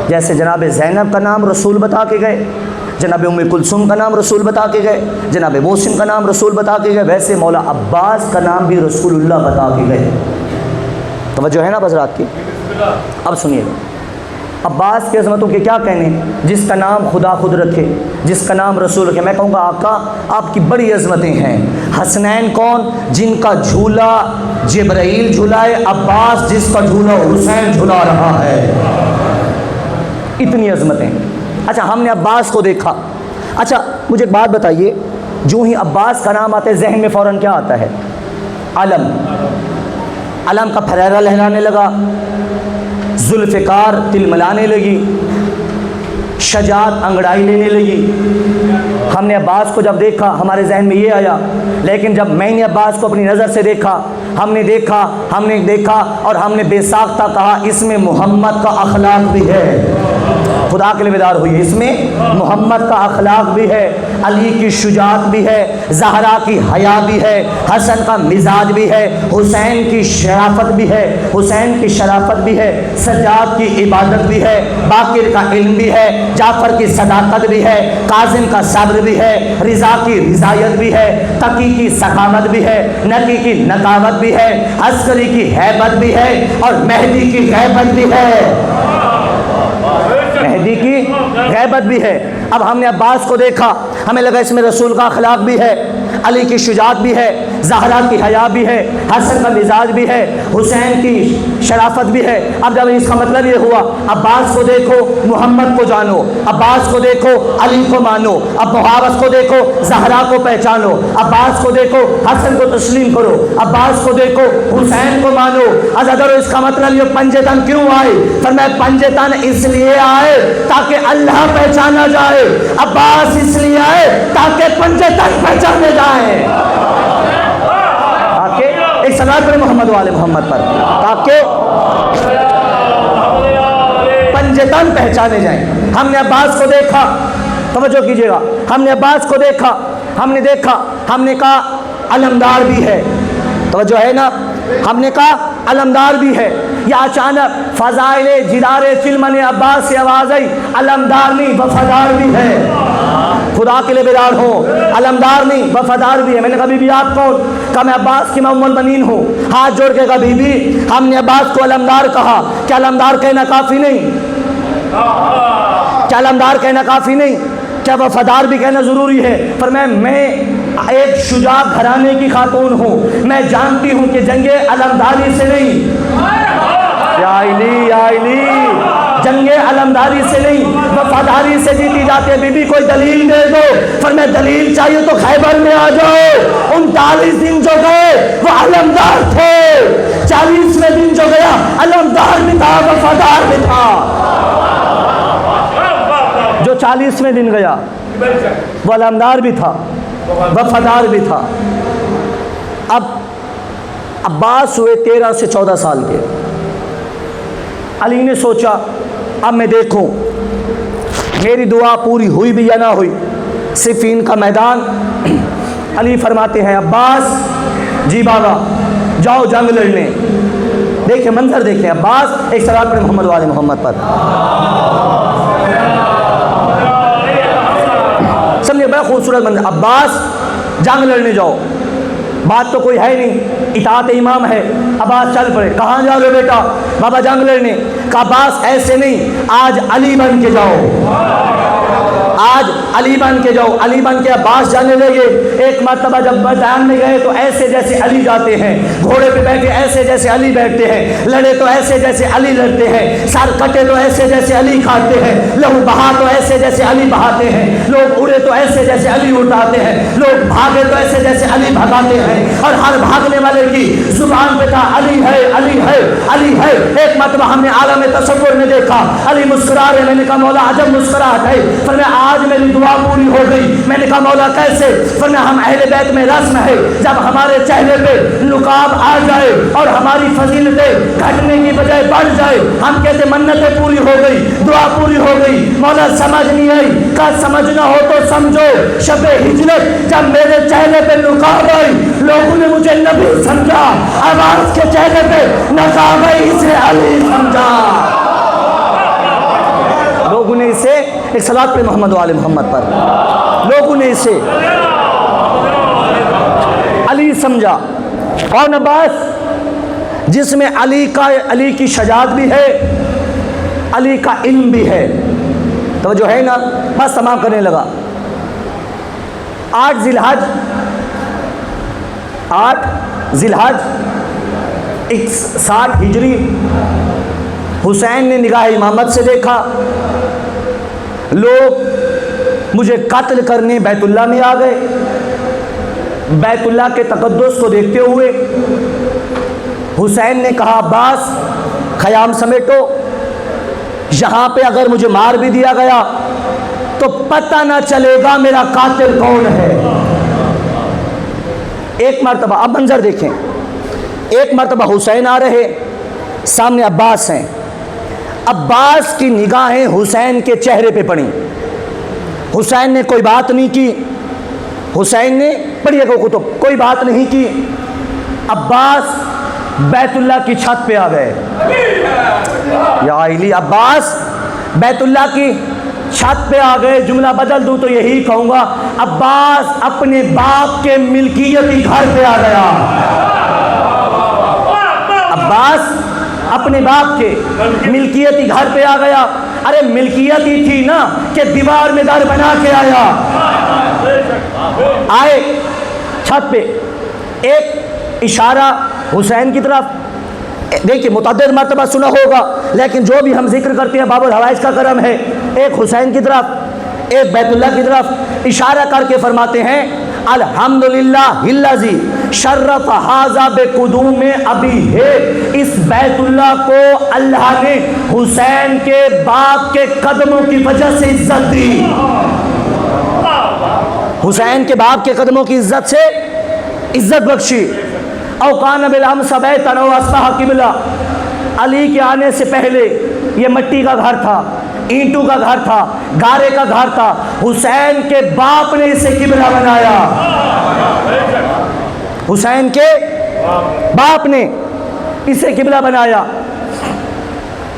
جیسے جناب زینب کا نام رسول بتا کے گئے، جناب ام کلثوم کا نام رسول بتا کے گئے، جناب محسن کا نام رسول بتا کے گئے، ویسے مولا عباس کا نام بھی رسول اللہ بتا کے گئے۔ توجہ ہے نا حضرات کی؟ اب سنیے، عباس کی عظمتوں کے کیا کہنے، جس کا نام خدا خود رکھے، جس کا نام رسول رکھے۔ میں کہوں گا آقا آپ کی بڑی عظمتیں ہیں۔ حسنین کون؟ جن کا جھولا جبرائیل جھلائے، عباس جس کا جھولا حسین جھلا رہا ہے، اتنی عظمتیں۔ اچھا ہم نے عباس کو دیکھا، اچھا مجھے ایک بات بتائیے، جو ہی عباس کا نام آتا ہے ذہن میں فوراً کیا آتا ہے؟ علم، علم کا پھریرا لہرانے لگا، ذوالفقار تل ملانے لگی، شجاعت انگڑائی لینے لگی۔ ہم نے عباس کو جب دیکھا ہمارے ذہن میں یہ آیا، لیکن جب میں نے عباس کو اپنی نظر سے دیکھا، ہم نے دیکھا اور ہم نے بے ساختہ کہا اس میں محمد کا اخلاق بھی ہے۔ خدا کے لیے بیدار ہوئی، اس میں محمد کا اخلاق بھی ہے، علی کی شجاعت بھی ہے، زہرا کی حیا بھی ہے، حسن کا مزاج بھی ہے، حسین کی شرافت بھی ہے، سجاد کی عبادت بھی ہے، باقر کا علم بھی ہے، جعفر کی صداقت بھی ہے، کاظم کا صبر بھی ہے، رضا کی رضایت بھی ہے، تقی کی سخاوت بھی ہے، نقی کی نقاوت بھی ہے، عسکری کی ہیبت بھی ہے، اور مہدی کی غیبت بھی ہے، مہدی کی غیبت بھی ہے۔ اب ہم نے عباس کو دیکھا، ہمیں لگا اس میں رسول کا اخلاق بھی ہے، علی کی شجاعت بھی ہے، زہرا کی حیا بھی ہے، حسن کا مزاج بھی ہے، حسین کی شرافت بھی ہے۔ اب جب اس کا مطلب یہ ہوا عباس کو دیکھو محمد کو جانو، عباس کو دیکھو علی کو مانو، اب محاوس کو دیکھو زہرا کو پہچانو، عباس کو دیکھو حسن کو تسلیم کرو، عباس کو دیکھو حسین کو مانو۔ اگر اس کا مطلب یہ پنجے تن کیوں آئے؟ فرمایا پنجے تن اس لیے آئے تاکہ اللہ پہچانا جائے، عباس اس لیے آئے تاکہ پنجے تن پہچانے جائیں، تاکہ ایک صلوات پر محمد والے محمد پر، تاکہ پنجے تن پہچانے جائیں۔ ہم نے عباس کو دیکھا، توجہ کیجئے گا، ہم نے عباس کو دیکھا، ہم نے کہا علمدار بھی ہے، توجہ ہے نا، ہم نے کہا علمدار بھی ہے۔ یا اچانک فضائل جدار چلمن عباس سے آواز آئی علمدار نہیں وفادار بھی ہے۔ خدا کے لیے بیدار ہو، علمدار نہیں وفادار بھی ہے۔ میں نے کہا بی بی آپ کون؟ کہا میں عباس کی ام المؤمنین ہوں۔ ہاتھ جوڑ کے کہا بی بی ہم نے عباس کو علمدار کہا، کیا علمدار کہنا کافی نہیں؟ کیا علمدار کہنا کافی نہیں؟ کیا وفادار بھی کہنا ضروری ہے؟ فرمایا میں ایک شجاع گھرانے کی خاتون ہوں، میں جانتی ہوں کہ جنگ علمداری سے نہیں، یا علی جنگ علمداری سے نہیں وفاداری سے جیتی جاتے۔ بی بی کوئی دلیل دے دو۔ فرمایا دلیل چاہیے تو خیبر میں آ جاؤ، 39 دن جو گئے وہ علمدار تھے، 40ویں دن جو گیا علمدار بھی تھا وفادار بھی تھا۔ جو 40ویں دن گیا وہ علمدار بھی تھا وفادار بھی تھا۔ اب عباس ہوئے 13 سے 14 سال کے۔ علی نے سوچا اب میں دیکھوں میری دعا پوری ہوئی بھی یا نہ ہوئی۔ صفین کا میدان، علی فرماتے ہیں عباس جی بابا جاؤ جنگ لڑنے۔ دیکھیں منظر دیکھیں، عباس ایک صلوات پر محمد والے محمد پر، سمجھے بڑا خوبصورت منظر۔ عباس جنگ لڑنے جاؤ، بات تو کوئی ہے نہیں، اطاعت امام ہے۔ عباس چل پڑے، کہاں جا رہے بیٹا؟ بابا جنگ لڑنے۔ کہا عباس ایسے نہیں، آج علی بن کے جاؤ، آج علی بن کے جاؤ، علی بن کے عباس جانے لگے۔ ایک مرتبہ جب میدان میں گئے تو ایسے جیسے علی جاتے ہیں، گھوڑے پہ بیٹھے ایسے جیسے علی بیٹھتے ہیں، لڑے تو ایسے جیسے علی لڑتے ہیں، سر کٹے تو ایسے جیسے علی کاٹتے ہیں، لہو بہا تو ایسے جیسے علی بہاتے ہیں، لوگ اڑے تو ایسے جیسے علی اٹھاتے ہیں، لوگ بھاگے تو ایسے جیسے علی بھگاتے ہیں، اور ہر بھاگنے والے کی زبان پہ تھا علی ہے علی ہے علی ہے۔ ایک مرتبہ ہم نے عالم تصور میں دیکھا علی مسکرا رہے، میں نے کہا مولا عجب مسکراہٹ ہے، فرمایا آج میری دعا پوری ہو گئی۔ میں نے کہا مولا کیسے؟ فرمایا ہم اہل بیت میں رسم ہے جب ہمارے چہرے پہ نقاب آ جائے اور ہماری فضیلتیں گھٹنے کی بجائے بڑھ جائے، ہم کہتے منتیں پوری ہو گئی، دعا پوری ہو گئی۔ مولا سمجھ نہیں آئی، کہا سمجھنا ہو تو سمجھو، شب ہجرت جب میرے چہرے پہ نقاب آئی لوگوں نے مجھے نبی سمجھا، عباس کے چہرے پہ نقاب آئی اسے علی سمجھا۔ لوگوں نے اسے ایک صلاۃ پہ محمد و آل محمد پر، لوگوں نے اسے علی سمجھا۔ کون عباس؟ جس میں علی کی شجاعت بھی ہے، علی کا علم بھی ہے۔ توجہ ہے نا؟ بس تمام کرنے لگا۔ 8 ذی الحج 61 ہجری، حسین نے نگاہ امامت سے دیکھا، لوگ مجھے قتل کرنے بیت اللہ میں آ گئے۔ بیت اللہ کے تقدس کو دیکھتے ہوئے حسین نے کہا عباس خیام سمیٹو، یہاں پہ اگر مجھے مار بھی دیا گیا تو پتہ نہ چلے گا میرا قاتل کون ہے۔ ایک مرتبہ اب منظر دیکھیں، ایک مرتبہ حسین آ رہے، سامنے عباس ہیں، عباس کی نگاہیں حسین کے چہرے پہ پڑیں۔ حسین نے کوئی بات نہیں کی، حسین نے پڑھیے گا کتب، کوئی بات نہیں کی۔ عباس بیت اللہ کی چھت پہ آ گئے۔ یا علی، عباس بیت اللہ کی چھت پہ آ گئے۔ جملہ بدل دوں تو یہی کہوں گا، عباس اپنے باپ کے ملکیتی گھر پہ آ گیا۔ عباس اپنے باپ کے ملکیتی گھر پہ آ گیا۔ ارے ملکیت ہی تھی نا کہ دیوار میں در بنا کے آیا۔ آئے چھت پہ، ایک اشارہ حسین کی طرف، دیکھیں متعدد مرتبہ سنا ہوگا لیکن جو بھی ہم ذکر کرتے ہیں باب الحوائج کا کرم ہے، ایک حسین کی طرف ایک بیت اللہ کی طرف اشارہ کر کے فرماتے ہیں الحمدللہ الذی شرف ھذا بقدوم ابی ہے، اس بیت اللہ کو اللہ نے حسین کے باپ کے قدموں کی وجہ سے عزت دی۔ حسین کے باپ کے قدموں کی عزت سے عزت بخشی۔ او کان بالامس بیتا و اصبح قبلہ، علی کے آنے سے پہلے یہ مٹی کا گھر تھا، اینٹوں کا گھر تھا، گارے کا گھر تھا، حسین کے باپ نے اسے قبلہ بنایا۔ حسین کے باپ نے اسے قبلہ بنایا۔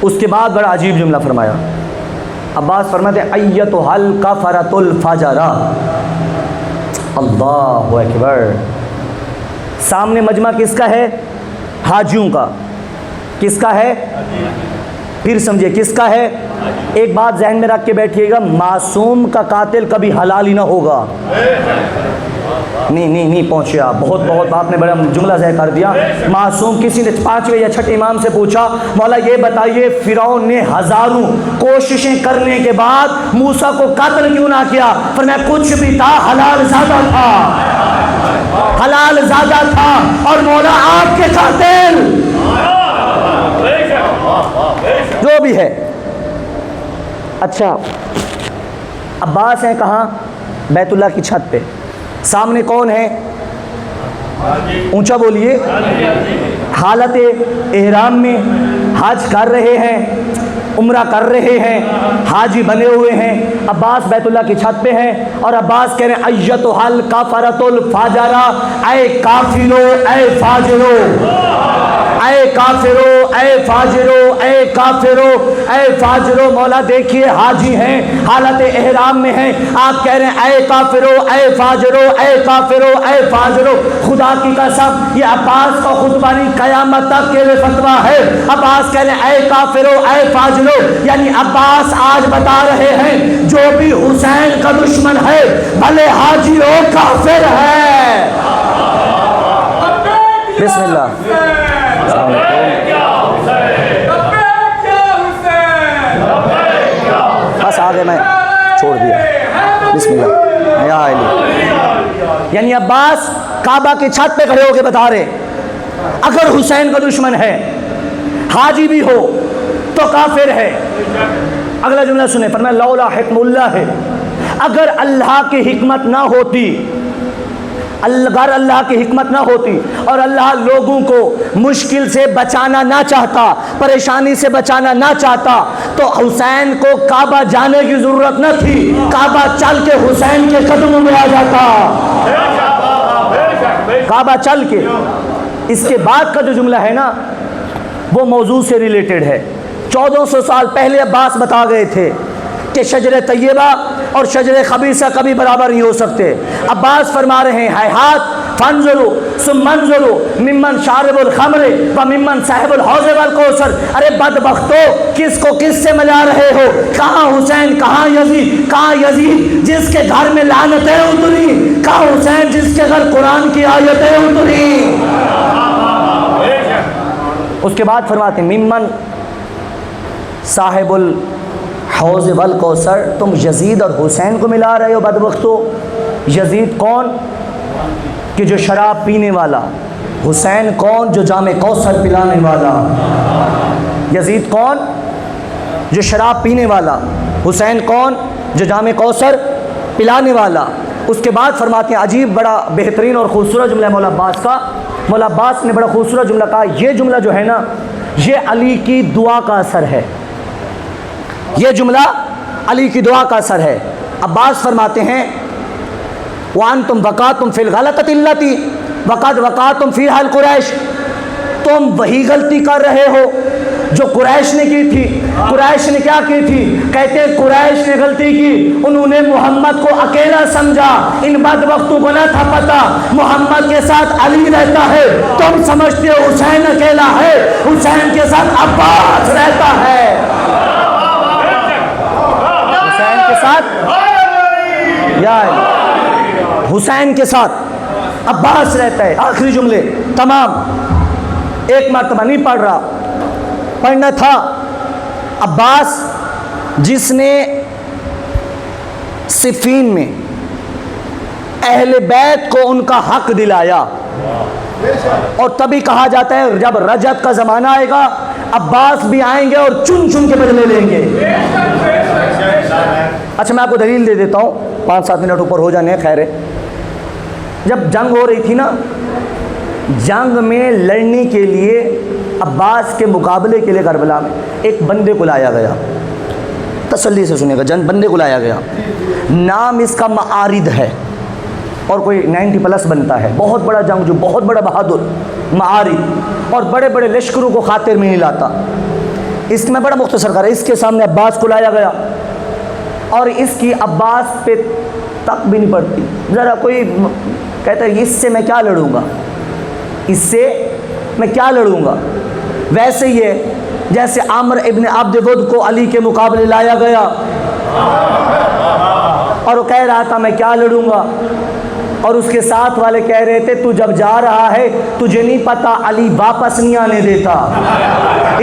اس کے بعد بڑا عجیب جملہ فرمایا، عباس فرماتے ہیں ایتھا الکفرۃ الفجرہ، اللہ اکبر۔ سامنے مجمع کس کا ہے؟ حاجیوں کا۔ کس کا ہے؟ پھر سمجھے کس کا ہے؟ ایک بات ذہن میں رکھ کے بیٹھیے گا، معصوم کا قاتل کبھی حلال ہی نہ ہوگا۔ نہیں پہنچے آپ، بہت آپ نے بڑا جملہ ذہن کر دیا۔ معصوم، کسی نے 5ویں یا 6ٹھے امام سے پوچھا مولا یہ بتائیے فرعون نے ہزاروں کوششیں کرنے کے بعد موسیٰ کو قتل کیوں نہ کیا؟ فرمایا کچھ بھی تھا حلال زیادہ تھا، حلال زیادہ تھا، اور مولا آپ کے قاتل جو بھی ہے۔ اچھا عباس ہیں کہاں؟ بیت اللہ کی چھت پہ۔ سامنے کون ہے؟ اونچا بولیے۔ حالت احرام میں حج کر رہے ہیں، عمرہ کر رہے ہیں، حاجی بنے ہوئے ہیں۔ عباس بیت اللہ کی چھت پہ ہیں اور عباس کہہ رہے ہیں ایتھا الکفرۃ الفجرہ، اے کافرو اے فاجرو۔ اے کافرو اے فاجرو اے کافرو اے فاجرو. مولا دیکھیے حاجی ہیں, حالت احرام میں ہیں, آپ کہہ رہے ہیں اے کافرو اے فاجرو اے کافرو اے فاجرو. خدا کی قسم یہ عباس کا خطبہ نہیں, قیامت تک کے لیے فتویٰ ہے. عباس کہہ رہے ہیں اے کافرو اے فاجرو, یعنی عباس آج بتا رہے ہیں جو بھی حسین کا دشمن ہے بھلے حاجی ہو کافر ہے. بسم اللہ. بس آگے میں چھوڑ دیا. بسم اللہ. یا علی. یعنی عباس کعبہ کی چھت پہ کھڑے ہو کے بتا رہے اگر حسین کا دشمن ہے حاجی بھی ہو تو کافر ہے. اگلا جملہ سنیں, فرمایا لولا حکم اللہ ہے, اگر اللہ کی حکمت نہ ہوتی, اگر اللہ کی حکمت نہ ہوتی اور اللہ لوگوں کو مشکل سے بچانا نہ چاہتا, پریشانی سے بچانا نہ چاہتا, تو حسین کو کعبہ جانے کی ضرورت نہ تھی, کعبہ چل کے حسین کے قدموں میں آ جاتا. کعبہ چل کے. اس کے بعد کا جو جملہ ہے نا وہ موضوع سے ریلیٹڈ ہے. 1400 سال پہلے عباس بتا گئے تھے کہ شجر طیبہ اور شجر خبیثہ کبھی برابر نہیں ہو سکتے. عباس فرما رہے ہیں حیحات فانظروا ثم انظروا ممن شارب الخمر و ممن صاحب الحوض والکوثر. ارے بدبختو, کس کو کس سے ملا رہے ہو؟ کہاں حسین, کہاں یزید, کہاں یزید جس کے گھر میں لعنتیں اتری, کہاں حسین جس کے گھر قرآن کی آیتیں اتری. اس کے بعد فرماتے ہیں ممن صاحب الحوض والکوثر. تم یزید اور حسین کو ملا رہے ہو بدبختو. یزید کون کہ جو شراب پینے والا, حسین کون جو جام کوثر پلانے والا. یزید کون جو شراب پینے والا, حسین کون جو جام کوثر پلانے والا. اس کے بعد فرماتے ہیں عجیب بڑا بہترین اور خوبصورت جملہ ہے مولا عباس کا. مولا عباس نے بڑا خوبصورت جملہ کہا, یہ جملہ جو ہے نا یہ علی کی دعا کا اثر ہے. یہ جملہ علی کی دعا کا اثر ہے. عباس فرماتے ہیں وَأَنْتُمْ وَقَعْتُمْ فِي الْغَلَطَةِ الَّتِي وَقَدْ وَقَعْتُمْ فِيهَا الْقُرَيْشِ. تم وہی غلطی کر رہے ہو جو قریش نے کی تھی. قریش نے کیا کی تھی؟ کہتے ہیں قریش نے غلطی کی, انہوں نے محمد کو اکیلا سمجھا. ان بدبختوں کو نہ تھا پتا محمد کے ساتھ علی رہتا ہے. تم سمجھتے ہو حسین اکیلا ہے, حسین کے ساتھ عباس رہتا ہے. حسین کے ساتھ یا حسین کے ساتھ عباس رہتا ہے. آخری جملے تمام, ایک مرتبہ نہیں پڑھ رہا, پڑھنا تھا. عباس جس نے صفین میں اہل بیت کو ان کا حق دلایا, اور تبھی کہا جاتا ہے جب رجب کا زمانہ آئے گا عباس بھی آئیں گے اور چن چن کے بدلے لیں گے. اچھا میں آپ کو دلیل دے دیتا ہوں, 5-7 منٹ اوپر ہو جانے ہیں, خیر ہے. جب جنگ ہو رہی تھی نا, جنگ میں لڑنے کے لیے عباس کے مقابلے کے لیے کربلا میں ایک بندے کو لایا گیا. تسلی سے سنیے گا, بندے کو لایا گیا. نام اس کا معارض ہے اور کوئی 90+ بنتا ہے. بہت بڑا جنگجو, بہت بڑا بہادر معارض, اور بڑے بڑے لشکروں کو خاطر میں نہیں لاتا. اس میں بڑا مختصر کر, اس کے سامنے عباس کو لایا گیا اور اس کی عباس پہ تک بھی نہیں پڑتی. ذرا کوئی کہتا ہے اس سے میں کیا لڑوں گا, اس سے میں کیا لڑوں گا. ویسے یہ جیسے عامر ابن عبد ود کو علی کے مقابلے لایا گیا اور وہ کہہ رہا تھا میں کیا لڑوں گا, اور اس کے ساتھ والے کہہ رہے تھے تو جب جا رہا ہے تجھے نہیں پتا علی واپس نہیں آنے دیتا.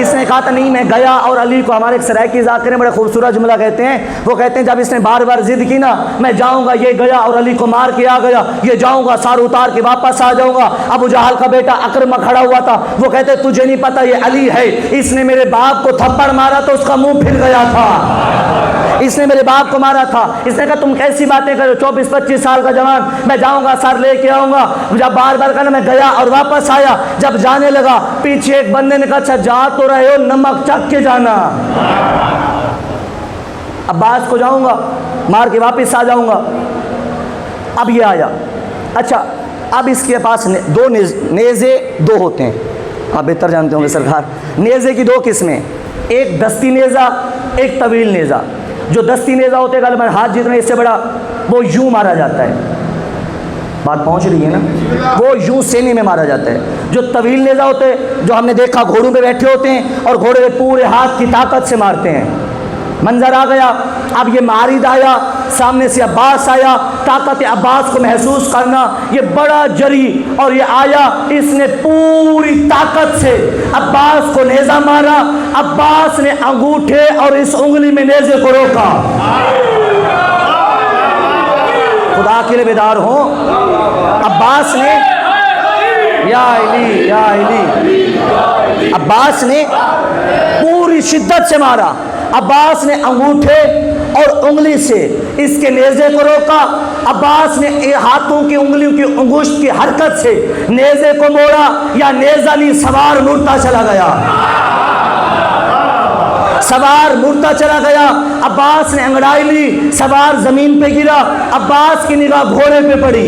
اس نے کہا تھا نہیں میں گیا, اور علی کو ہمارے ایک سرائکی ذاکر میں بڑے خوبصورت جملہ کہتے ہیں. وہ کہتے ہیں جب اس نے بار بار ضد کی نا میں جاؤں گا, یہ گیا اور علی کو مار کے آ گیا, یہ جاؤں گا سار اتار کے واپس آ جاؤں گا. ابو جہل کا بیٹا اکرمہ کھڑا ہوا تھا, وہ کہتے تجھے نہیں پتا یہ علی ہے, اس نے میرے باپ کو تھپڑ مارا تو اس کا منہ پھر گیا تھا, اس نے میرے باپ کو مارا تھا. اس نے کہا تم کیسی باتیں کرو, 24-25 سال کا جوان, میں جاؤں گا سر لے کے آؤں گا. جب بار بار کہا میں گیا اور واپس آیا, جب جانے لگا پیچھے ایک بندے نے کہا اچھا جا تو رہے ہو, نمک چکھ کے جانا. عباس کو جاؤں گا مار کے واپس آ جاؤں گا. اب یہ آیا. اچھا اب اس کے پاس دو نیزے دو ہوتے ہیں, آپ بہتر جانتے ہوں گے سرکار. نیزے کی دو قسمیں، ایک دستی نیزہ، ایک طویل نیزہ. جو دستی نیزہ ہوتے ہیں غالباً ہاتھ جتنا اس سے بڑا، وہ یوں مارا جاتا ہے. بات پہنچ رہی ہے نا؟ وہ یوں سینے میں مارا جاتا ہے. جو طویل نیزہ ہوتے ہیں، جو ہم نے دیکھا گھوڑوں پہ بیٹھے ہوتے ہیں اور گھوڑے پہ پورے ہاتھ کی طاقت سے مارتے ہیں. منظر آ گیا. اب یہ مارد آیا، سامنے سے عباس آیا. طاقت عباس کو محسوس کرنا، یہ بڑا جری، اور یہ آیا، اس نے پوری طاقت سے عباس کو نیزہ مارا. عباس نے انگوٹھے اور اس انگلی میں نیزے کو روکا. خدا کے لیے بیدار ہوں. عباس نے یا علی یا علی، عباس نے پوری شدت سے مارا. عباس نے انگوٹھے اور انگلی سے اس کے نیزے کو روکا. عباس نے ہاتھوں کی انگلیوں کی انگشت کی حرکت سے نیزے کو موڑا، یا نیزہ نہیں سوار مڑتا چلا گیا. سوار مڑتا چلا گیا. عباس نے انگڑائی لی، سوار زمین پہ گرا. عباس کی نگاہ گھوڑے پہ پڑی.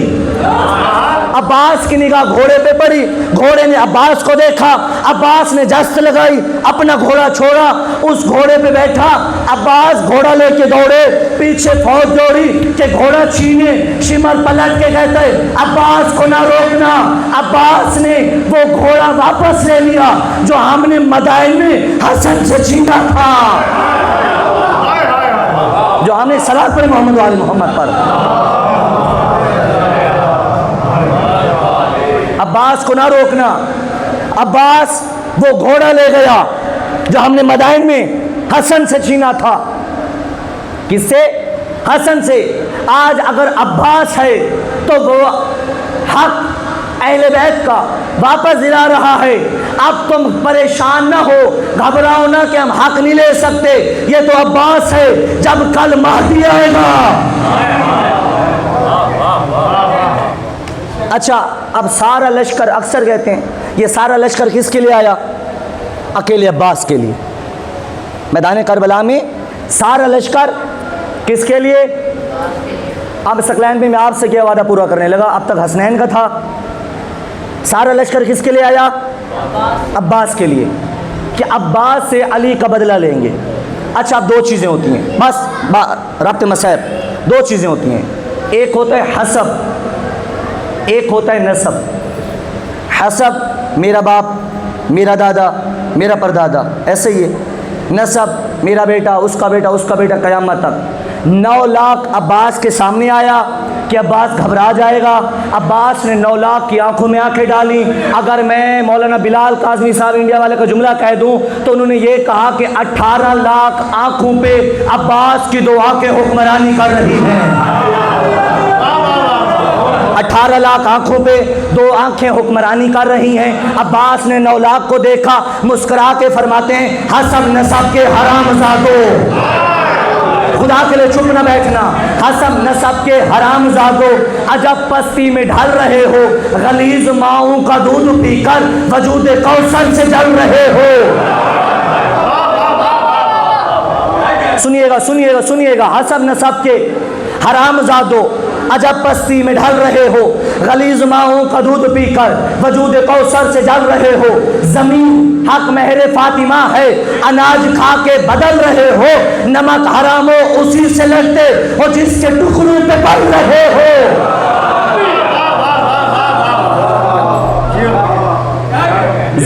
عباس کی نگاہ گھوڑے پہ پڑی. گھوڑے نے عباس کو دیکھا. عباس نے جست لگائی، اپنا گھوڑا چھوڑا، اس گھوڑے پہ بیٹھا. عباس گھوڑا لے کے دوڑے، پیچھے فوج دوڑی کہ گھوڑا چھینے. شمر پلٹ کے کہتا ہے عباس کو نہ روکنا. عباس نے وہ گھوڑا واپس لے لیا جو ہم نے مدائن میں حسن سے چھینا تھا، جو ہم نے صلاۃ پر محمد و آل محمد پر. عباس کو نہ روکنا. عباس وہ گھوڑا لے گیا جو ہم نے مدائن میں حسن سے چھینا تھا. کس سے؟ حسن سے. آج اگر عباس ہے تو وہ حق اہل بیت کا واپس دلا رہا ہے. اب تم پریشان نہ ہو، گھبراؤ نہ کہ ہم حق نہیں لے سکتے. یہ تو عباس ہے، جب کل مہدی آئے گا. اچھا، اب سارا لشکر، اکثر کہتے ہیں یہ سارا لشکر کس کے لیے آیا؟ اکیلے عباس کے لیے. میدان کربلا میں سارا لشکر کس کے لیے؟ اب سکلین میں آپ سے کیا وعدہ پورا کرنے لگا، اب تک حسنین کا تھا. سارا لشکر کس کے لیے آیا؟ عباس کے لیے، کہ عباس سے علی کا بدلہ لیں گے. اچھا، اب دو چیزیں ہوتی ہیں بس ربط مسائب. دو چیزیں ہوتی ہیں، ایک ہوتا ہے حسب، ایک ہوتا ہے نسب. حسب میرا باپ، میرا دادا، میرا پردادا، ایسے ہی ہے. نسب میرا بیٹا، اس کا بیٹا، اس کا بیٹا، قیامت تک. 9 لاکھ عباس کے سامنے آیا کہ عباس گھبرا جائے گا. عباس نے 9 لاکھ کی آنکھوں میں آنکھیں ڈالی. اگر میں مولانا بلال کاظمی صاحب انڈیا والے کا جملہ کہہ دوں تو انہوں نے یہ کہا کہ 18 لاکھ آنکھوں پہ عباس کی 2 آنکھیں حکمرانی کر رہی ہیں. 18 لاکھ آنکھوں پہ 2 آنکھیں حکمرانی کر رہی ہیں. عباس نے 9 لاکھ کو دیکھا، مسکرا کے فرماتے ہیں حسب نسب کے حرام زادو. خدا کے لیے چپ نہ بیٹھنا. حسب نسب کے حرام زادو، عجب پستی میں ڈھل رہے ہو، غلیظ ماؤں کا دودھ پی کر وجود کوثر سے جل رہے ہو. سنیے گا سنیے گا سنیے گا. حسب نسب کے حرام زادو، عجب پستی میں ڈھل رہے ہو، غلیظ ماؤں کا دودھ پی کر وجود کوثر سے جل رہے ہو. زمین حق مہر فاطمہ ہے، اناج کھا کے بدل رہے ہو. نمک حرام ہو اسی سے لڑتے ہو جس کے ٹکڑوں پہ پل رہے ہو.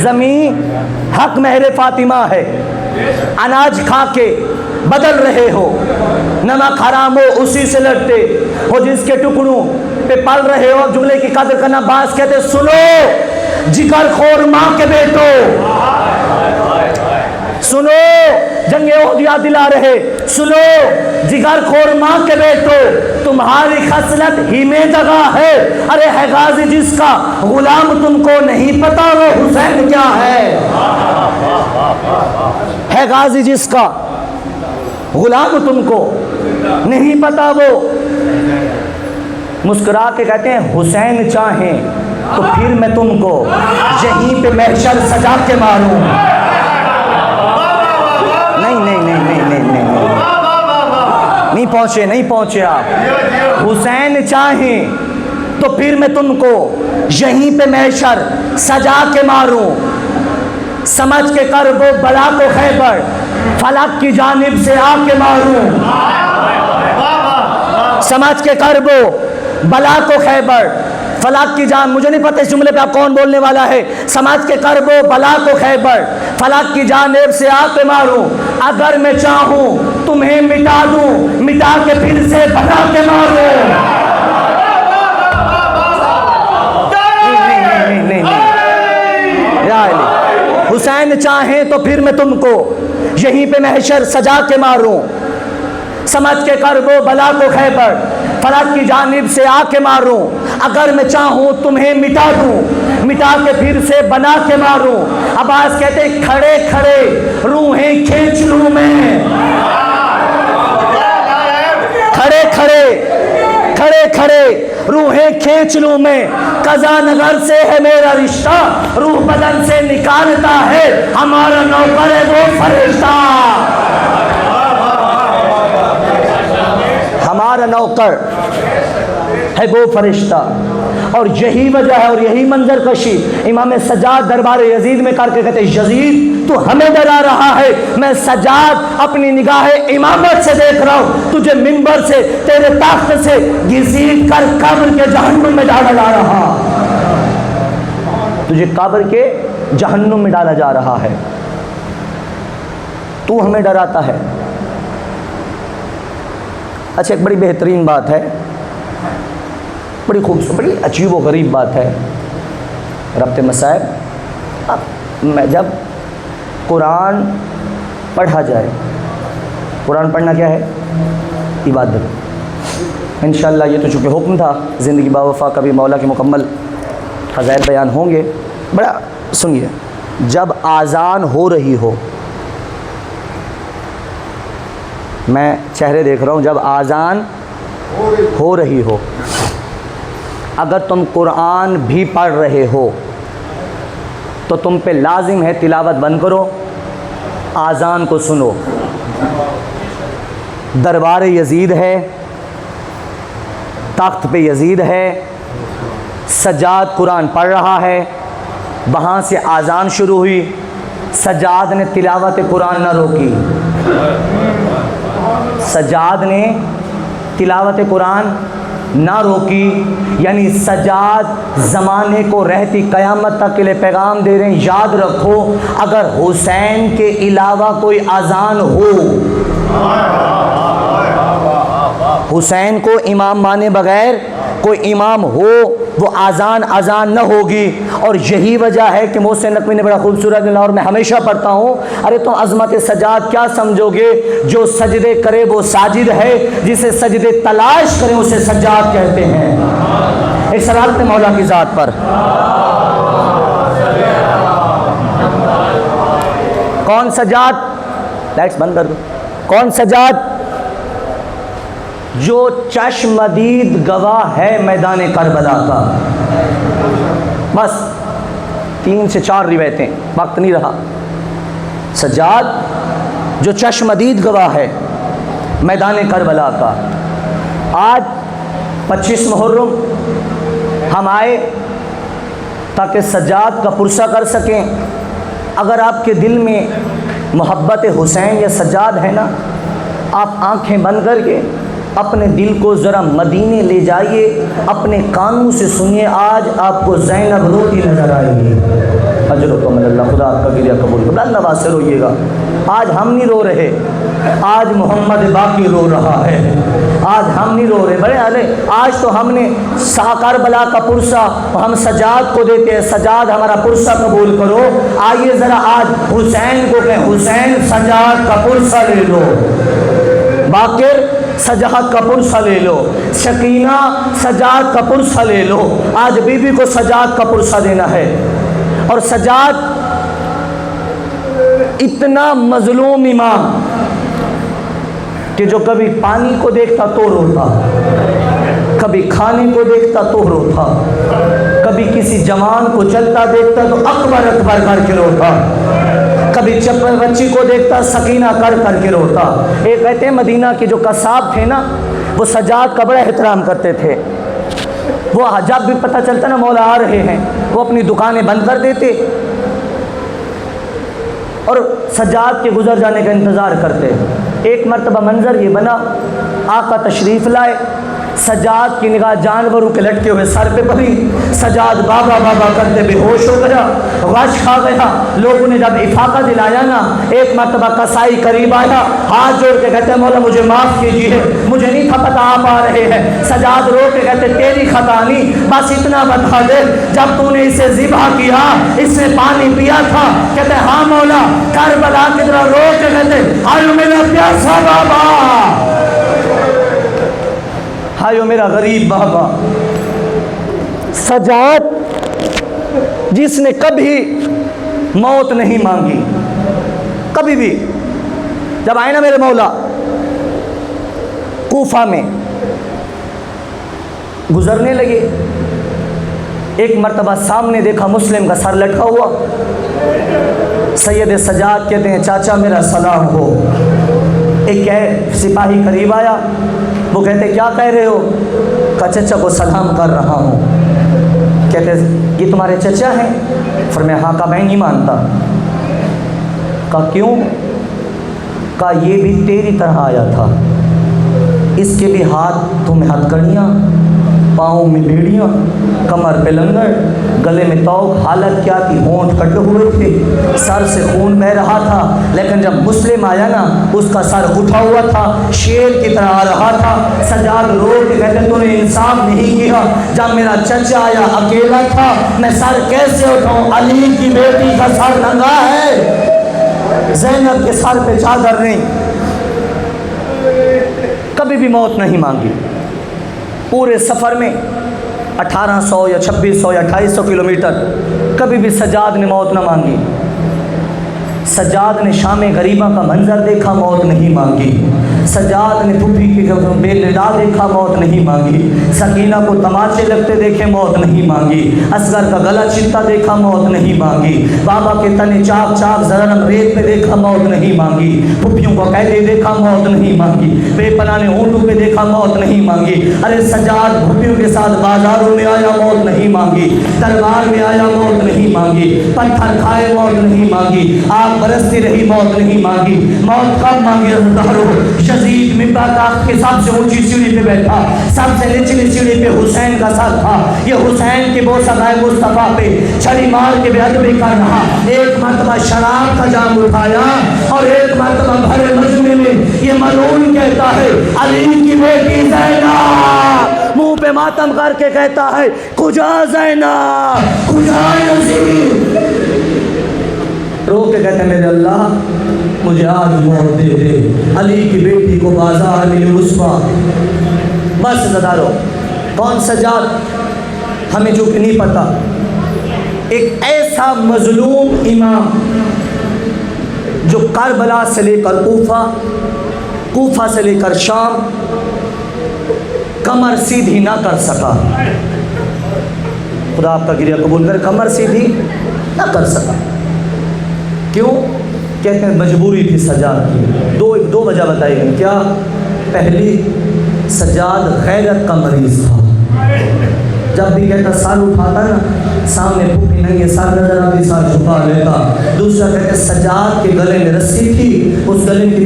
زمین حق مہر فاطمہ ہے، اناج کھا کے بدل رہے ہو. نمک حرام ہو اسی سے لڑتے ہو جس کے ٹکڑوں پہ پل رہے ہو. جملے کی قدر کرنا. باس کہتے سنو جگر خور ماں کے بیٹو، سنو جنگ احد دلا رہے، سنو جگر خور ماں کے بیٹو، تمہاری خصلت ہی میں دغا ہے. ارے ہے غازی جس کا غلام تم کو نہیں پتا وہ حسین کیا ہے. ہے غازی جس کا غلام تم کو نہیں پتا وہ. مسکرا کے کہتے ہیں حسین چاہیں تو پھر میں تم کو یہیں پہ محشر سجا کے ماروں. نہیں نہیں نہیں نہیں نہیں نہیں نہیں پہنچے نہیں پہنچے آپ. حسین چاہیں تو پھر میں تم کو یہیں پہ محشر سجا کے ماروں. سمجھ کے کرب و بلا کو خیبر فلک کی جانب سے آ کے ماروں، سمجھ کے کرب و بلا کو خیبر فلک کی جان، مجھے نہیں پتہ اس جملے پہ آپ کون بولنے والا ہے، سمجھ کے کرب و بلا کو خیبر فلک کی جانب سے آ کے ماروں، اگر میں چاہوں تمہیں مٹا دوں، مٹا کے پھر سے بنا کے ماروں۔ حسین چاہیں تو پھر میں تم کو یہیں پہ محشر سجا کے ماروں، سمجھ کے کرب و بلا کو خیبر فلک کی جانب سے آ کے ماروں، اگر میں چاہوں تمہیں مٹا دوں، مٹا کے پھر سے بنا کے ماروں۔ عباس کہتے کھڑے کھڑے روحیں کھینچ لوں میں، کھڑے کھڑے کھڑے کھڑے روحیں کھینچ لوں میں، قضا نگر سے ہے میرا رشتہ، روح بدن سے نکالتا ہے ہمارا نوکر ہے وہ فرشتہ، ہمارا نوکر ہے وہ فرشتہ۔ اور یہی وجہ ہے اور یہی منظر کشی امام سجاد دربار یزید میں کر کے کہتے یزید تو ہمیں ڈرا رہا ہے، میں سجاد اپنی نگاہ امامت سے دیکھ رہا ہوں تجھے منبر سے تیرے تخت سے گھسیٹ کر قبر کے جہنم میں ڈالا جا رہا، تجھے قبر کے جہنم میں ڈالا جا رہا ہے، تو ہمیں ڈراتا ہے۔ اچھا ایک بڑی بہترین بات ہے، بڑی خوبصورت، بڑی عجیب و غریب بات ہے ربط مصائب۔ جب قرآن پڑھا جائے، قرآن پڑھنا کیا ہے؟ عبادت۔ انشاءاللہ یہ تو چونکہ حکم تھا، زندگی باوفا کبھی مولا کے مکمل فضائل بیان ہوں گے۔ بڑا سنیے، جب آذان ہو رہی ہو، میں چہرے دیکھ رہا ہوں، جب آذان ہو رہی ہو اگر تم قرآن بھی پڑھ رہے ہو تو تم پہ لازم ہے تلاوت بند کرو، آذان کو سنو۔ دربار یزید ہے، تخت پہ یزید ہے، سجاد قرآن پڑھ رہا ہے، وہاں سے آذان شروع ہوئی، سجاد نے تلاوت قرآن نہ روکی، سجاد نے تلاوت قرآن نہ روکی، یعنی سجاد زمانے کو رہتی قیامت تک کے لیے پیغام دے رہے ہیں، یاد رکھو اگر حسین کے علاوہ کوئی اذان ہو، حسین کو امام مانے بغیر کوئی امام ہو، وہ اذان نہ ہوگی۔ اور یہی وجہ ہے کہ محسن نقوی نے بڑا خوبصورت اور میں ہمیشہ پڑھتا ہوں، ارے تم عظمت سجاد کیا سمجھو گے، جو سجدے کرے وہ ساجد ہے، جسے سجدے تلاش کرے اسے سجاد کہتے ہیں۔ ایک صلوات مولا کی ذات پر۔ کون سجاد؟ لائٹس بند کر دو۔ کون سجاد؟ جو چشمدید گواہ ہے میدان کربلا کا۔ بس 3 سے 4 روایتیں، وقت نہیں رہا۔ سجاد جو چشمدید گواہ ہے میدان کربلا کا۔ آج 25 محرم ہم آئے تاکہ سجاد کا پرسہ کر سکیں۔ اگر آپ کے دل میں محبت حسین یا سجاد ہے نا، آپ آنکھیں بند کر کے اپنے دل کو ذرا مدینے لے جائیے، اپنے کانوں سے سنیے، آج آپ کو زینب روتی نظر آئے گی۔ اجر و کمل اللہ، خدا آپ کا گریہ قبول کرے، اللہ نواز سے روئیے گا۔ آج ہم نہیں رو رہے، آج محمد باقی رو رہا ہے، آج ہم نہیں رو رہے۔ بڑے علی، آج تو ہم نے کربلا کا پرسہ ہم سجاد کو دیتے ہیں، سجاد ہمارا پرسہ قبول کرو۔ آئیے ذرا آج حسین کو کہ حسین سجاد کا پرسہ لے لو، باقر سجاد کا پرسہ لے لو، شکینہ سجاد کا پرسہ لے لو۔ آج بی بی کو سجاد کا پرسہ دینا ہے۔ اور سجاد اتنا مظلوم امام کہ جو کبھی پانی کو دیکھتا تو روتا، کبھی کھانے کو دیکھتا تو روتا، کبھی کسی جوان کو چلتا دیکھتا تو اکبر اکبر کر کے روتا، کبھی چپل بچی کو دیکھتا سکینہ کر کر کے روتا۔ ایک کہتے ہیں مدینہ کے جو قصاب تھے نا، وہ سجاد کا بڑا احترام کرتے تھے۔ وہ جب بھی پتہ چلتا نا مولا آ رہے ہیں، وہ اپنی دکانیں بند کر دیتے، اور سجاد کے گزر جانے کا انتظار کرتے ہیں۔ ایک مرتبہ منظر یہ بنا، آقا تشریف لائے، سجاد کی نگاہ جانوروں کے لٹکے ہوئے سر پہ پڑی، سجاد بابا بابا کرتے بے ہوش ہو گیا، غش کھا گیا۔ لوگوں نے جب افاقہ دلایا نا، ایک مرتبہ قصائی قریب آیا، ہاتھ جوڑ کے کہتے ہیں مولا مجھے معاف کیجیے، مجھے نہیں تھا پتہ آپ آ رہے ہیں۔ سجاد رو کے کہتے تیری خطا نہیں، بس اتنا بتا دے جب تو نے اسے ذبح کیا اس نے پانی پیا تھا؟ کہتے ہاں مولا۔ کربلا کی طرح رو کے کہتے ہائے میرا پیاسا بابا، ہائے میرا غریب بابا۔ سجاد جس نے کبھی موت نہیں مانگی، کبھی بھی۔ جب آئے نا میرے مولا کوفہ میں گزرنے لگے، ایک مرتبہ سامنے دیکھا مسلم کا سر لٹکا ہوا۔ سید سجاد کہتے ہیں چاچا میرا سلام ہو۔ ایک سپاہی قریب آیا، وہ کہتے کیا کہہ رہے ہو؟ کہا چچا کو سلام کر رہا ہوں۔ کہتے یہ تمہارے چچا ہیں؟ فرمایا ہاں۔ کہا میں نہیں مانتا۔ کہا کیوں؟ کہا یہ بھی تیری طرح آیا تھا، اس کے بھی ہاتھوں میں ہتھکڑیاں، پاؤں میں بیڑیاں، کمر پہ لنگڑ، گلے میں توق۔ حالت کیا تھی؟ ہونٹ کٹے ہوئے تھے، سر سے خون بہ رہا تھا، لیکن جب مسلم آیا نا اس کا سر اٹھا ہوا تھا، شیر کی طرح آ رہا تھا۔ سجاد رو کے کہتے تو نے انصاف نہیں کیا، جب میرا چچا آیا اکیلا تھا میں سر کیسے اٹھاؤں؟ علی کی بیٹی کا سر ننگا ہے، زینب کے سر پہ چادر نہیں۔ کبھی بھی موت نہیں مانگی۔ پورے سفر میں 1800 یا 2600 یا 2800 کلومیٹر کبھی بھی سجاد نے موت نہ مانگی۔ سجاد نے شام غریبہ کا منظر دیکھا، موت نہیں مانگی۔ سجاد نے پھپھی کی بے ندا دیکھا، موت نہیں مانگی۔ سکینہ کو تماشے لگتے دیکھے، موت نہیں مانگی۔ اصغر کا گلا چلتا دیکھا، موت نہیں مانگی۔ بابا کے تنے چاک چاک زرنم ریت پہ دیکھا، موت نہیں مانگی۔ پھپھیوں کو قیدے دیکھا، موت نہیں مانگی۔ بے پناہ نے اونٹوں پہ دیکھا، موت نہیں مانگی۔ ارے سجاد پھپھیوں کے ساتھ بازاروں میں آیا، موت نہیں مانگی۔ دربار میں آیا، موت نہیں مانگی۔ پتھر کھائے، موت نہیں مانگی۔ آگ برستی رہی، موت نہیں مانگی۔ موت کب مانگی؟ ہزاروں شدید ممبر تخت کے سب سے اونچی سیڑھی پہ بیٹھا، سب سے نچلی سیڑھی پہ حسین کا سر تھا۔ یہ حسین کی بوسہ گائے مصطفیٰ پہ چھڑی مار کے بے ادبی کر رہا۔ ایک مرتبہ شراب کا جام اٹھایا اور ایک مرتبہ بھرے مجمع میں یہ ملعون کہتا ہے علی کی بیٹی زینب، منہ پہ ماتم کر کے کہتا ہے کجا زینب کجا یزید، رو کے کہتے ہیں میرے اللہ مجھے آج موت دے دے، علی کی بیٹی کو بازار میں رسوا۔ بس زدارو کون سجاد ہمیں جو کہ نہیں پتا، ایک ایسا مظلوم امام جو کربلا سے لے کر کوفہ، کوفہ سے لے کر شام کمر سیدھی نہ کر سکا۔ خدا آپ کا گریہ قبول کر، کمر سیدھی نہ کر سکا۔ کیوں؟ کہتے ہیں مجبوری تھی سجاد کی۔ دو وجہ بتائی گئی۔ کیا؟ پہلی، سجاد غیرت کا مریض تھا، جب بھی کہتا سر اٹھاتا نا سامنے پھوپھی ننگے سر نظر آتی، سر چھپا لیتا۔ دوسرا کہتے سجاد کے گلے میں رسی تھی، اس گلے کی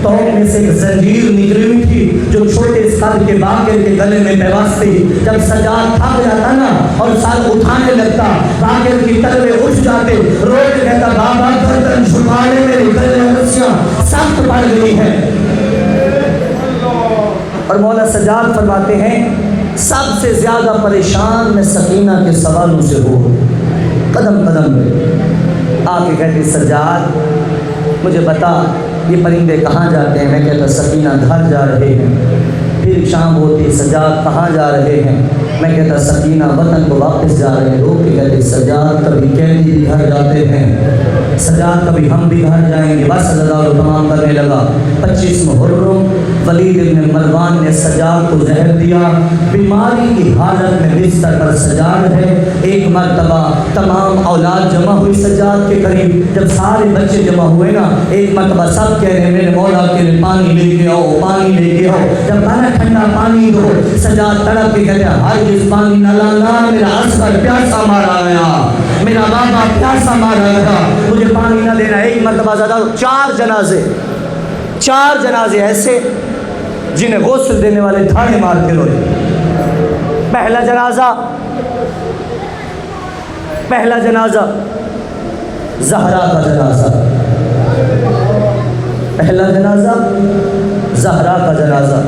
توق میں سے ایک زنجیر نکلی ہوئی تھی جو چھوٹے اس قد کے باقر کے گلے میں پیوست تھی۔ جب سجاد تھک جاتا نا اور سر اٹھانے لگتا، باقر کی تلوے اٹھ جاتے، رو کے کہتا بابا گردن چھپا لے، میرے گلے میں رسیاں سخت پڑ گئی ہیں۔ اور مولا سجاد فرماتے ہیں سب سے زیادہ پریشان میں سکینہ کے سوالوں سے ہو، قدم قدم میں آ کے کہتے سجاد مجھے بتا یہ پرندے کہاں جاتے ہیں؟ میں کہتا سکینہ گھر جا رہے ہیں۔ پھر شام ہوتی، سجاد کہاں جا رہے ہیں؟ میں کہتا سکینہ وطن کو واپس جا رہے ہیں۔ لوگ کے کہتے سجاد کبھی قیدی بھی گھر جاتے ہیں، سجاد کبھی ہم بھی گھر جائیں گے۔ بس سجاد تمام کرنے لگا۔ 25 محرم ولید بن مروان نے سجاد کو زہر دیا، بیماری کی حالت میں بستر پر سجاد ہے۔ ایک مرتبہ تمام اولاد جمع ہوئی سجاد کے قریب، جب سارے بچے جمع ہوئے نا ایک مرتبہ سب کہہ رہے ہیں میرے مولا کے لیے پانی لے کے آؤ، پانی لے کے آؤ۔ جب کہا ٹھنڈا پانی دو، سجاد تڑپ کے کہتے ہیں ہرگز پانی نہ لانا، میرا اصغر پیاسا مارا گیا، میرا بابا پیاسا مارا گیا، مجھے پانی نہ دینا۔ ایک مرتبہ زیادہ 4 جنازے ایسے جنہیں غسل دینے والے دھاڑے مار کے روئے۔ پہلا جنازہ زہرا کا جنازہ، پہلا جنازہ زہرا کا جنازہ۔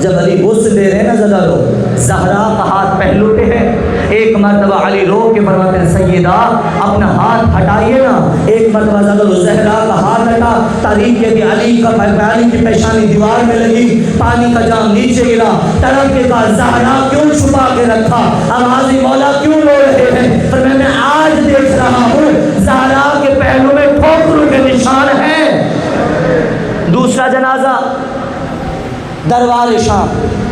جب علی غسل دے رہے ہیں نا زیادہ لوگ، زہرا کا ہاتھ پہلو پہ ہے، ایک مرتبہ علی رو کے فرماتے ہیں سیدہ اپنا ہاتھ ہٹائیے نا، ایک مرتبہ زیادہ لوگ زہرا کا ہاتھ ہٹا، تاریخ ہے کہ علی کی پیشانی دیوار میں لگی، پانی کا جام نیچے گرا، تڑپ کے کہا زہرا کیوں چھپا کے رکھا، آغازی مولا کیوں رو رہے ہیں؟ فرمایا میں آج دیکھ رہا ہوں زہرا کے پہلو میں ٹھوکروں کے نشان ہیں۔ دوسرا جنازہ دربار شام،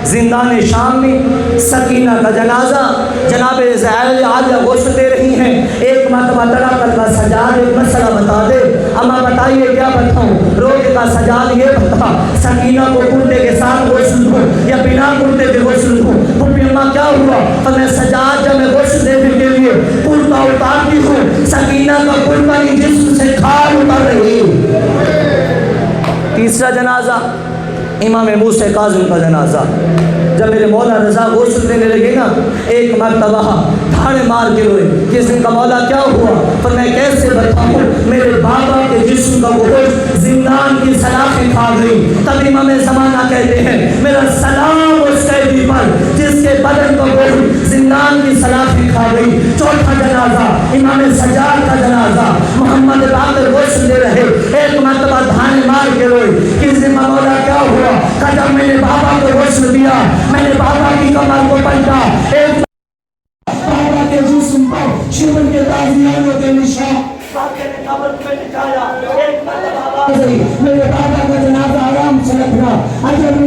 زندان شام میں سکینہ کا جنازہ، جناب زہرا عالیہ غسل دے رہی ہیں، ایک مرتبہ تڑا کر کا سجاد ایک مسئلہ بتا دے، اما بتائیے کیا بتاؤں؟ روکے کا سجاد یہ بتا سکینہ کو کرتے کے ساتھ غسل دوں یا بنا کرتے کے غسل دوں؟ پھپھی اما کیا ہوا؟ فرمایا سجاد جب میں غسل دینے کے لیے کرتا اتارتی ہوں سکینہ کا کرتا ہی جسم سے کھال اتر رہی۔ تیسرا جنازہ امام موسیٰ کاظم کا جنازہ، جب میرے مولا رضا غسل دینے لگے نا، ایک مرتبہ دھاڑے مار کے روئے، کس دن کا مولا کیا ہوا؟ فرمایا کیسے بتاؤں؟ میرے بابا کے جسم کا گوشت زندان کی سلاخیں کھا گئی۔ تب امام زمانہ کہتے ہیں میرا سلام اس قیدی پر جس کے بدن کا گوشت زندان کی سلاخیں کھا گئی۔ چوتھا جنازہ امام سجاد کا جنازہ، محمد باقر غسل دے رہے، ایک مرتبہ دھاڑے مار کے روئے، کس دن کا مولا کیا ہوا؟ کہ جب میں نے بابا کو غسل دیا، میں نے بابا کی کمر کو پلٹا، ایک بابا کے جسم پر شمن کے تازیانوں کے نشان باقی نے قبر پہ لٹایا، ایک مرتبہ میرے بابا کا جنازہ آرام سے رکھنا، اجر